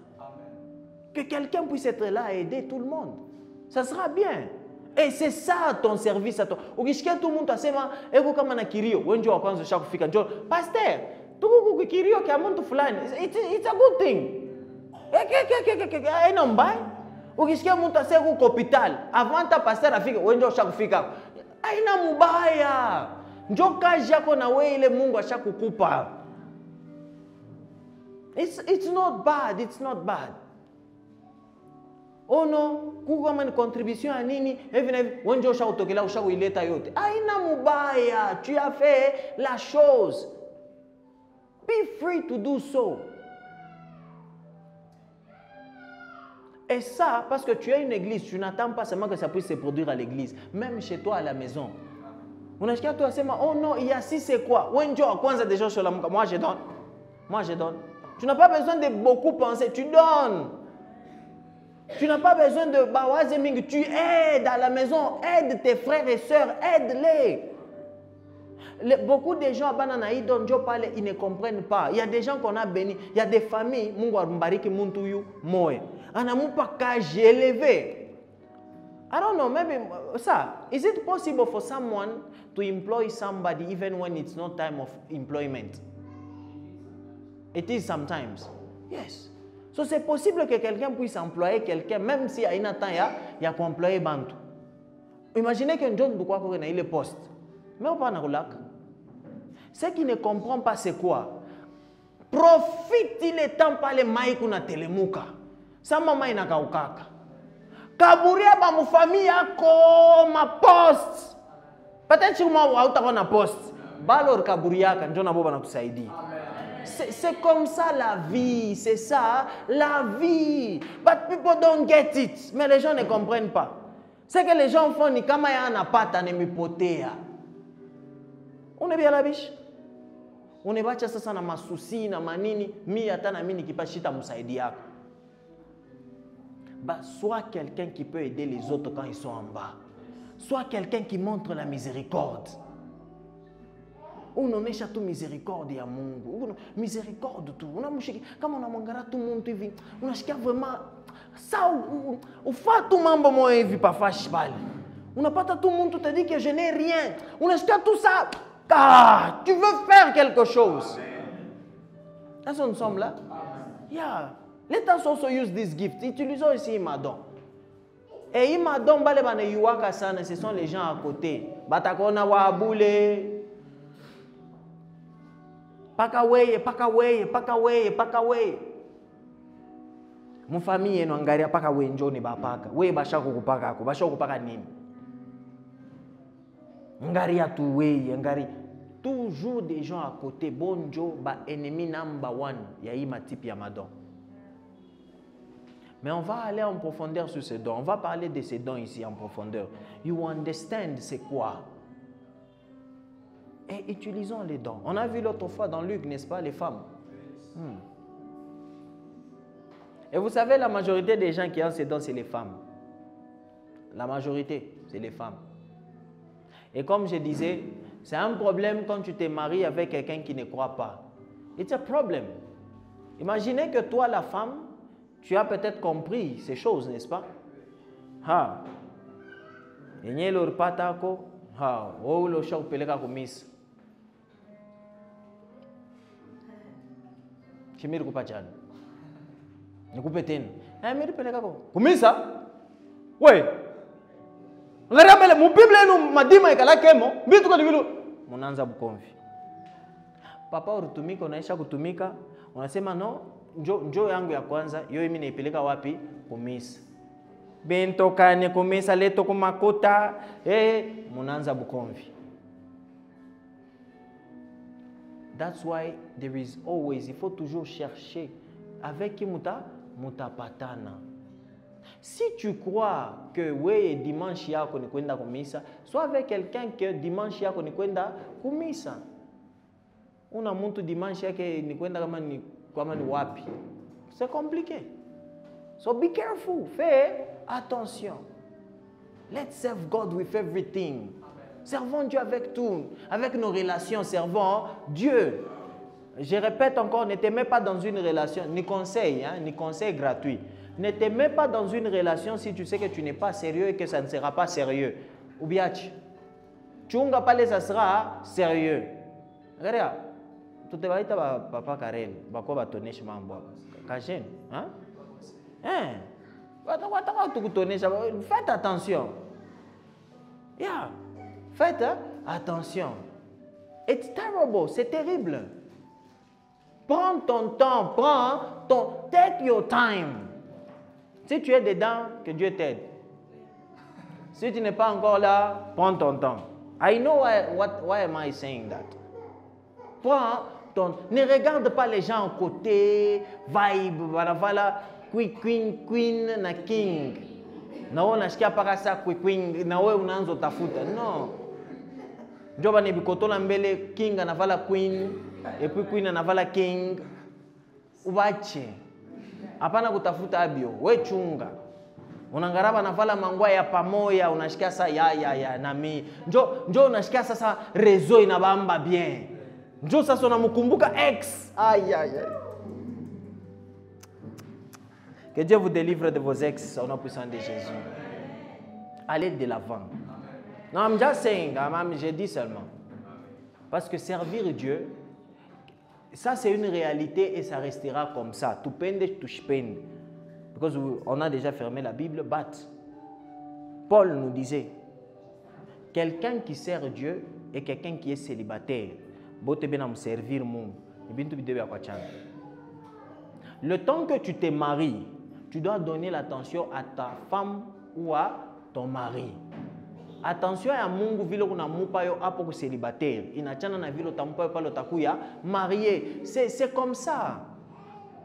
Que quelqu'un puisse être là et aider tout le monde. Ça sera bien. Et c'est ça ton service à toi. Ukishikia tout le monde asema eko kama na kirio, wengi wa kwanza ushakufika. Njoo, pastor, tuko kirio kia mtu fulani. It's a good thing. Haina mbaya. Ukishikia mtu asema uko hospital, avant ta pastor afike, wengi ushakufika. Haina mbaya. Njoo kazi yako na wewe ile Mungu ashakukupa. It's not bad, it's not bad. Oh non, kama ni contribution ya nini, hivi wenje ushautokela ushakuileta yote. Haina mubaya, tu as fait la chose. Be free to do so. Et ça, parce que tu as une église, tu n'attends pas seulement que ça puisse se produire à l'église, même chez toi à la maison. Unasikia tu asema, oh non, il y a si c'est quoi? Wenje wa kwanza déjà sur la muka, moi je donne. Moi je donne. Tu n'as pas besoin de beaucoup penser, tu donnes. Tu n'as pas besoin de bawazeming, tu aides à la maison, aide tes frères et sœurs, aide-les. Beaucoup de gens à Bananaï, dont je parle, ils ne comprennent pas. Il y a des gens qu'on a bénis, il y a des familles, Mungu Mbariki Muntuyu, Moe. Anamu pas cage élevé. I don't know, maybe, is it possible for someone to employ somebody even when it's not time of employment? It is sometimes. Yes. So c'est possible que quelqu'un puisse employer quelqu'un, même si à un temps il y a employer Bantu. Imaginez qu'un John de quoi qu'on a le poste. Mais on pas dans ce qui ne comprend pas c'est quoi? Profite le temps par les maïs qu'on a telemuka. Ça maman ina kaukaka. Kaburia ba mu famille yako ma poste. Peut-être que moi ou ta na poste. Balor kaburia kan John abo bana kusaidia. C'est comme ça la vie, c'est ça la vie. But people don't get it. Mais les gens ne comprennent pas. C'est que les gens font ni kama ya na pata ne mipotea. On est bien la biche. On est bacha sasa na masusi na manini, mi hata na mimi nikipashita msaidi yako. Bah, sois quelqu'un qui peut aider les autres quand ils sont en bas. Sois quelqu'un qui montre la miséricorde. Unaonesha tu miséricorde ya Mungu. Miséricorde tu. Unamshiki kama unamwangalia tu mtu hivi, unashikia vraiment ça ufa tu mambo moyo hivi pafashi pale. Unapata tu mtu te dit que je n'ai rien. Unashikia tout ça. Ah, tu veux faire quelque chose. Est-ce que nous sommes là? Yeah. Let us also use this gift. Utilisons ici Imadon. Et Imadon bale bana yuwaka sana, ce sont les gens à côté. Batakona wa abule. Pakaweye, pakaweye, pakaweye, pakaweye. Mon famille yenu angaria pakaweye njoni bapaka. We bashako kupaka ako, bashako kupaka nini? Ngaria tu weye, ngari. Toujours des gens à côté. Bonjo ba ennemi number one. Ya ima type ya Madon. Mais on va aller en profondeur sur ces dons. On va parler de ces dons ici en profondeur. You understand c'est quoi? Et utilisons les dons. On a vu l'autre fois dans Luc, n'est-ce pas, les femmes. Et vous savez, la majorité des gens qui ont ces dons, c'est les femmes. La majorité, c'est les femmes. Et comme je disais, c'est un problème quand tu te maries avec quelqu'un qui ne croit pas. It's a problem. Imaginez que toi, la femme, tu as peut-être compris ces choses, n'est-ce pas? Ha. Yenye lo ripata ko, ha, wewe ule ushakupeleka kumisa. Chimiri kupachana. Nikupe tena. Mimi peleka ko. Kumisa? We. Ngara mbele mu Biblia yenu madima ikala kemo, vitu kwa vile mnaanza bukomvi. Papa urutumika unaisha kutumika, unasema no, njoo yangu ya kwanza, hiyo mimi naipeleka wapi? Kumisa. Bento kane kumisa leto kumakuta, mnaanza bukomvi. That's why there is always, il faut toujours chercher avec qui mutapatana. Si tu crois que oui, dimanche yako ni kwenda kumisa, soit avec quelqu'un que dimanche yako ni kwenda kumisa. Una mtu dimanche yake ni kwenda kama ni wapi. C'est compliqué. So be careful, fais attention. Let's serve God with everything. Servons Dieu avec tout, avec nos relations, servons Dieu. Je répète encore, ne te mets pas dans une relation, ni conseil gratuit. Ne te mets pas dans une relation si tu sais que tu n'es pas sérieux et que ça ne sera pas sérieux. Ou bien tu n'as pas ça sera sérieux. Regarde, tu te vas dire papa Karel, bako ba tonner chez mambo. Kajen, hein? Faites attention. Yeah. Faites attention. It's terrible, c'est terrible. Prends ton temps, take your time. Si tu es dedans, que Dieu t'aide. Si tu n'es pas encore là, prends ton temps. I know why am I saying that? Prends ton... Ne regarde pas les gens à côté, vibe, voilà, queen, na king. Na wewe unasikia paka saa queen, na wewe unaanza utafuta. No. Joba ni bikotola mbele king anavala queen, et puis queen anavala king. Ubache. Hapana kutafuta abio, we chunga. Unangaraba anavala mangwa ya pamoja, unashikia saa ya nami. Njo unashikia sasa rezo inabamba bien. Njo sasa unamkumbuka ex. Que Dieu vous délivre de vos ex au nom puissant de Jésus. Allez de l'avant. Non, I'm just saying, j'ai dit seulement. Parce que servir Dieu, ça c'est une réalité et ça restera comme ça. Tu pende, tu spende. Parce qu'on a déjà fermé la Bible, but Paul nous disait, quelqu'un qui sert Dieu et quelqu'un qui est célibataire, servir le temps que tu te maries, tu dois donner l'attention à ta femme ou à ton mari. Attention à Mungu vile kuna mupa yo hapo ku célibataire. Inachana na vile utampa pale utakuya marié. C'est comme ça.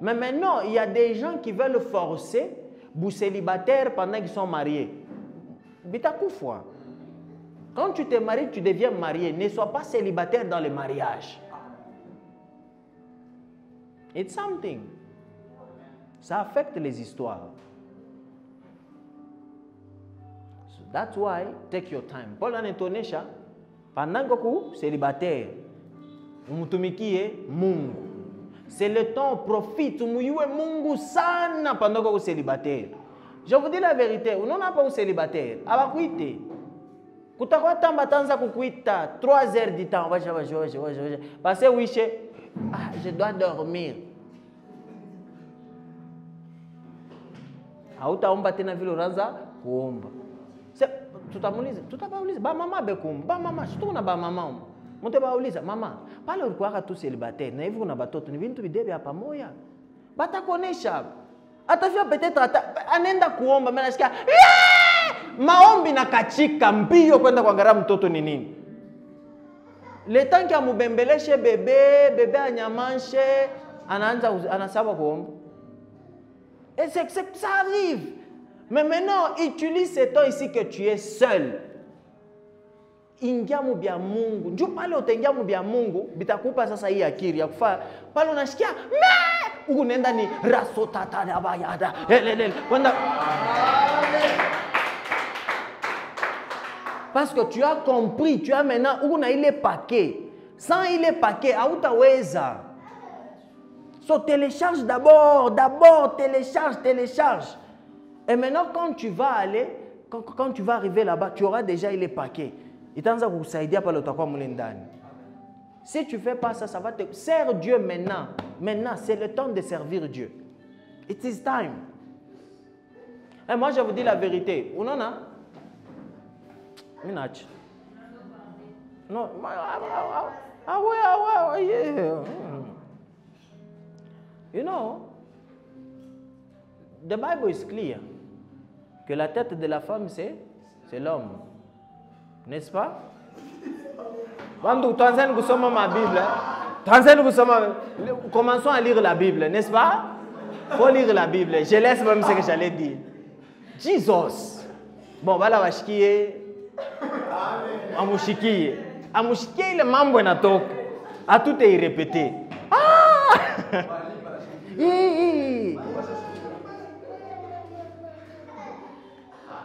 Mais maintenant, il y a des gens qui veulent forcer vous célibataires pendant qu'ils sont mariés. Bitakoufwa. Quand tu te maries, tu deviens marié. Ne sois pas célibataire dans le mariage. It's something. Ça affecte les histoires. So that's why, take your time. Paul anatonesha, pendant que vous célibataire, umutumikie Mungu. C'est le temps, profite, umuyue Mungu sana pendant que vous célibataire. Je vous dis la vérité, vous n'avez pas célibataire, abakuite. Kutakuwa tamba tanza kukuita 3 heures du temps, parce que oui, je dois dormir. Hautaomba tena vile unaanza kuomba. Tutapauliza ba mama bekumba, ba mama shituna ba mama. Mtebauliza mama, pale ulikuwa tu célibataire na hivi kuna batoto ni vintu videbe hapa moya. Batakonesha. Atafia peut-être anaenda kuomba mimi nasikia maombi na kachika mbio kwenda kuangalia mtoto ni nini. Le temps que mubembeleshe bebe anyamanshe anaanza anasaba kuomba. Et ça arrive. Mais maintenant, utilise ce temps ici que tu es seul. Ingiamu bya Mungu. Njoo pale utaingiamu bya Mungu, bitakupa sasa hii akili ya kufanya. Pale unasikia, "Me!" Unaenda ni rasotata na bayada. Kwenda parce que tu as compris, tu as maintenant où il est paquet. Sans il est paquet, hautaweza. So, télécharge d'abord, télécharge. Et maintenant, quand tu vas aller, quand tu vas arriver là-bas, tu auras déjà les paquets. Il t'en a kusaidia pale utakuwa mule ndani. Si tu ne fais pas ça, ça va te... Sers Dieu maintenant. Maintenant, c'est le temps de servir Dieu. It is time. Et moi, je vous dis la vérité. Ou non, non? Minach. Non. Ah ouais, yeah. You know, the Bible is clear. Que la tête de la femme, c'est l'homme. N'est-ce pas? Commençons à lire la Bible, n'est-ce pas? Il faut lire la Bible. Je laisse même ce que j'allais dire. Jesus. Bon, voilà, washikie. Amushikie. Amushikie, le mambo na tok. A tout est répété. Ah!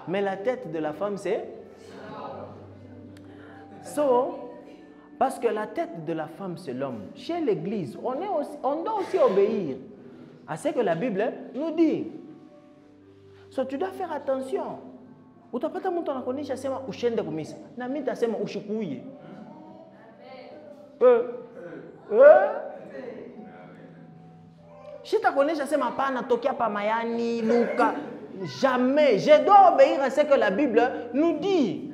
Mais la tête de la femme, c'est... Parce que la tête de la femme, c'est l'homme. Chez l'Église, on doit aussi obéir à ce que la Bible nous dit. Tu dois faire attention. Utapata mtu anakuonyesha sema ushende kumisa. Na mimi nitasema ushikuye. Si tu connais, je sais ma pana, Tokia Pamayani, Luca. Jamais. Je dois obéir à ce que la Bible nous dit.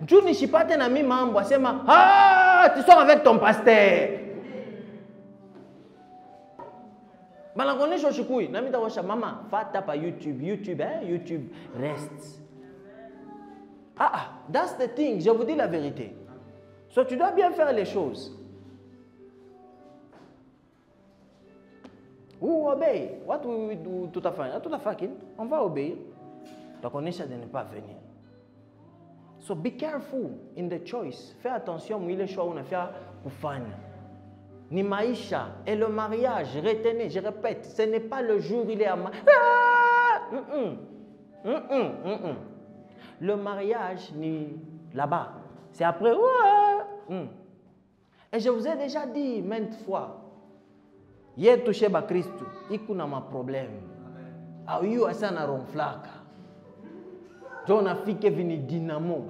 Dieu ne suis pas un ami membre. C'est ma. Ah, tu sors avec ton pasteur. Malangone Shoshikui. Namita Washa Mama. Fata pa YouTube. YouTube, hein? YouTube reste. That's the thing. Je vous dis la vérité. So tu dois bien faire les choses. Ou obéir. What we do tout à fait. On va obéir. Donc on essaie de ne pas venir. So be careful in the choice. Fais attention, mwile choix on a fait kufanya. Ni maisha et le mariage, retenez, je répète, ce n'est pas le jour où il est à Le mariage ni là-bas. C'est après. Et je vous ai déjà dit maintes fois. Yeye touché ba Kristo, iko na problème. Au yu asana ronflaka. Jona fike vini dynamo.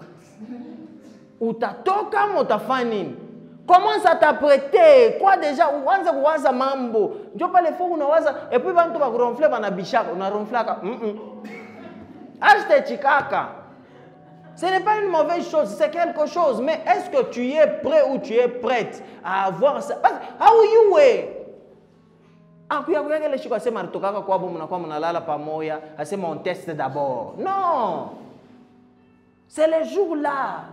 Utatoka motafanya nini? Comment ça t'apprêter? Quoi déjà? Uanze kuwaza mambo. Ndio pale fo unawaza et puis bantu ba ronfler bana bishaka, una ronflaka. Achte chikaka. Ce n'est pas une mauvaise chose, c'est quelque chose. Mais est-ce que tu es prêt ou tu es prête à avoir ça? How you way? On teste d'abord. Non. C'est le jour-là.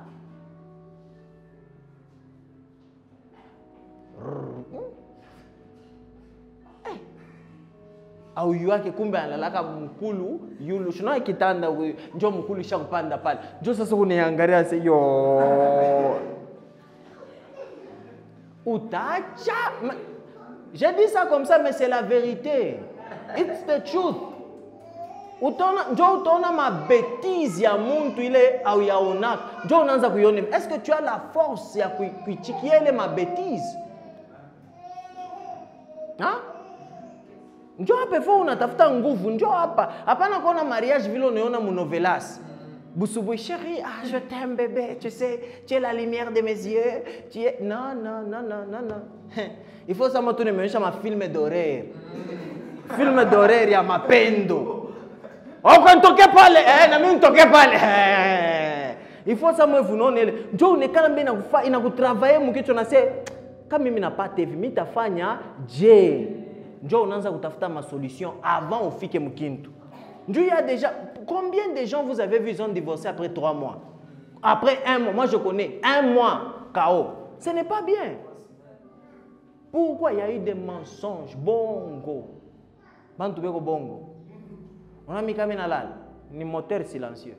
Au yuake kumbe analaka mkulu yulu shuna kitanda njo mkulu shakupanda pale njo sasa uniangalia seyo utacha. J'ai dit ça comme ça mais c'est la vérité. It's the truth. Utaona ma bêtise ya muntu ile au yaona njo unaanza kuiona. Est-ce que tu as la force ya kuichikia ile ma bêtise? Hein? Njoo hapa fo unatafuta nguvu, njoo hapa. Hapana kuona mariage vile unaona munovelas. Boussoubou chérie, je t'aime bébé, tu sais, tu es la lumière de mes yeux, tu es non. Il faut ça me tourner mais ma film d'horreur. Film d'horreur ya mapendo. Oh quand toke pale, na mimi toke pale. Il faut ça me vunone. Njoo unekana mbele na kufa inakutravailler mkicho na se kama mimi napata hivi mimi tafanya je. Njoo unaanza kutafuta ma solution avant ufike mkintu. Njoo il y a déjà combien de gens vous avez vu ils ont divorcé après 3 mois? Après 1 mois, moi je connais 1 mois KO. Ce n'est pas bien. Pourquoi il y a eu des mensonges bongo? Bantu beko bongo. On a mis kamena lal, ni moteur silencieux.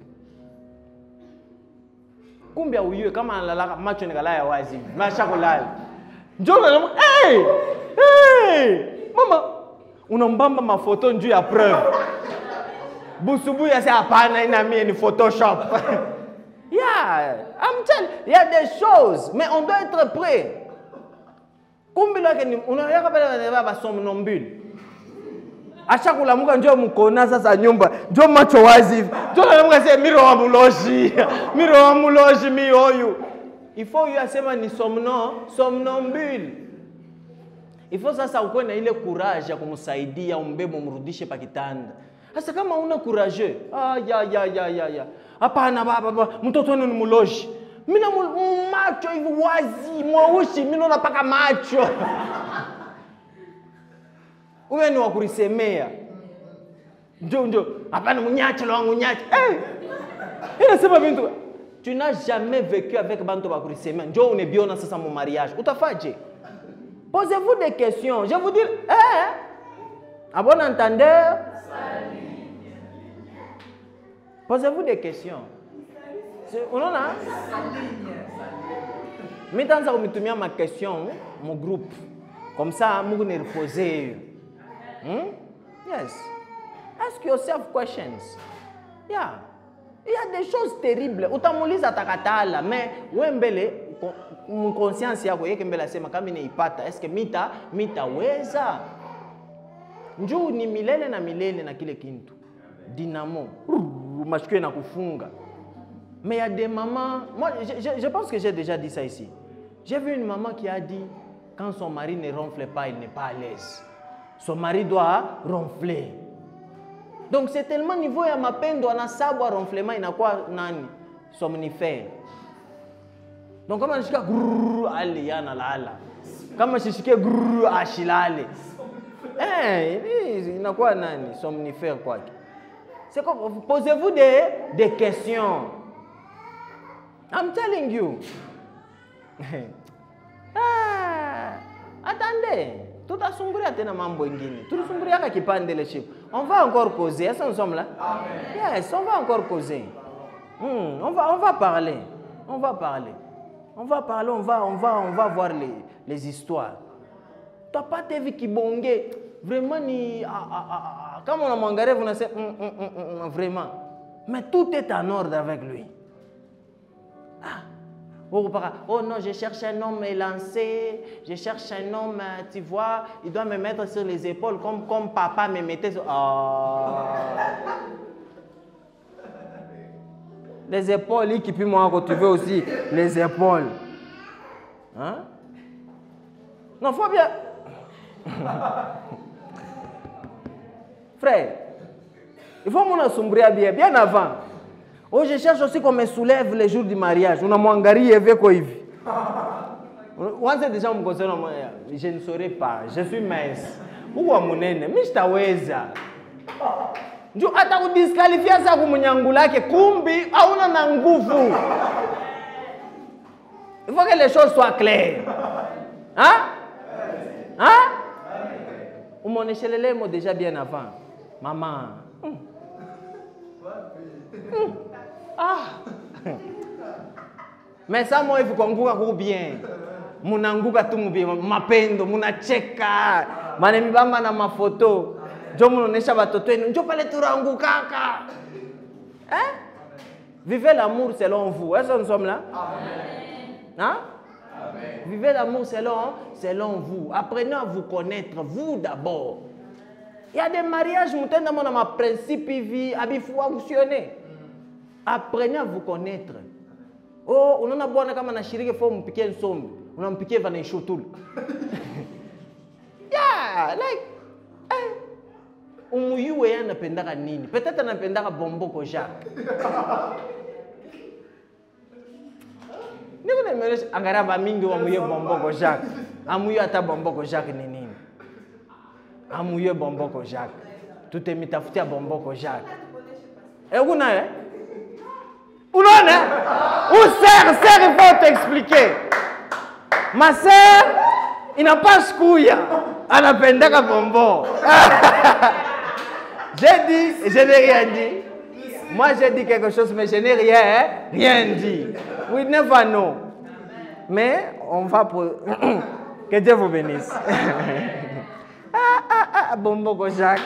Kumbia uyu kama analala macho nikala ya wazi. Masha kulala. Njoo hey! Mama, unambamba mafoto njuu ya preuve. Boussoubou ya se hapana inami ni Photoshop. Yeah, I'm telling you, il y a des choses, mais on doit être prêt. Kumbi lake ni unaweka pale baba somnambule. Acha kulamuka njoo mkona sasa nyumba. Njoo macho wazi. Njoo kulamuka sema miro wa muloji. Miro wa muloji mi oyu. Il faut yasema ni somnambule. Il faut sasa ukuwe na ile courage ya kumsaidia umbebe umrudishe pa kitanda. Sasa kama una courage, ya. Hapana baba, mtoto wenu ni muloji. Mina macho hivi wazi, mweusi, mimi naona paka macho. Wewe ni wa kurisemea. Njoo. Hapana munyache wangu nyache. Inasema bintu. Tu n'as jamais vécu avec bantu wa kurisemea. Njoo unebiona sasa mon mariage. Utafaje? Posez-vous des questions. Je vous dis, à bon entendeur, posez-vous des questions. Unaona? Mitanza kumitumia ma question mon groupe. Comme ça, vous ne reposez. Yes. Ask yourself questions. Yeah. Il y a des choses terribles. Utamuliza takatala, mais wembele mon conscience yako yeke mbele sema kama niipata, est-ce que mitaweza? Njoo ni milele na kile kintu. Dynamo. Mashikwe na kufunga. Mais il y a des mamans, moi je pense que j'ai déjà dit ça ici. J'ai vu une maman qui a dit quand son mari ne ronfle pas, il n'est pas à l'aise. Son mari doit ronfler. Donc c'est tellement niveau ya mapendo anasabwa ronflement inakuwa nani? Somnifère. Donc kama nishika grrr ali yana lala. Kama shishike grrr ashilale. Inakuwa nani? Somnifère kwake. C'est comme posez-vous des questions. I'm telling you. Attendez. Tutasumburia tena mambo ingine. Tulisumburia ka kipande le chiffre. On va encore causer. Est-ce que nous sommes là? Amen. Yes, on va encore causer. On va parler. On va voir les histoires. Tu n'as pas te vu qui bongue. Vraiment, comme on a mangé, vous n'avez vraiment. Mais tout est en ordre avec lui. Oh non, je cherche un homme élancé, je cherche un homme, tu vois, il doit me mettre sur les épaules comme papa me mettait sur... Les épaules, il qui peut moi quand tu veux aussi, les épaules. Hein? Non, faut bien... Frère, il faut mon assombrir bien avant. Oh, je cherche aussi qu'on me soulève les jours du mariage. On a mangari avec quoi hivi. On sait déjà me concerne moi. Je ne saurais pas. Je suis mince. Ou à mon ennemi, mais je t'aweza. Ndio hata kudisqualifia za kumunyangula yake kumbi hauna na nguvu. Il faut que les choses soient claires. Hein? Hein? On m'en échelait moi déjà bien avant. Maman. Mais ça moi il faut qu'on bien. Munanguka tu bien mapendo, munacheka. Manemi bamba na mafoto. Njo munaonesha batoto wenu. Njo pale turangukaka. Hein? Vivez l'amour selon vous. Est-ce que nous sommes là? Amen. Hein? Amen. Vivez l'amour selon vous. Apprenez à vous connaître, vous d'abord. Il y a des mariages, mutenda mona ma principe vie, abi fonctionner. Apprenez à vous connaître. Oh, unaona bwana kama anashiriki fomu mpikie nsombe, unampikia vana ishutulu. Yeah, like umuyuwe yana anapendaka nini? Peut-être anapendaka Bomboko Jacques. Niko nimeeleza angaraba mingi wa muye Bomboko Jacques. Amuyo ata Bomboko Jacques ni nini? Amuyo Bomboko Jacques. Tutemitafutia Bomboko Jacques. Una Unaona? Sœur, il faut t'expliquer. Ma sœur, il n'a pas chouya. Elle a bonbon. J'ai dit, je n'ai rien dit. Moi, j'ai dit quelque chose, mais je n'ai rien dit. We never know. Mais on va pour... Que Dieu vous bénisse. Bonbon Jacques.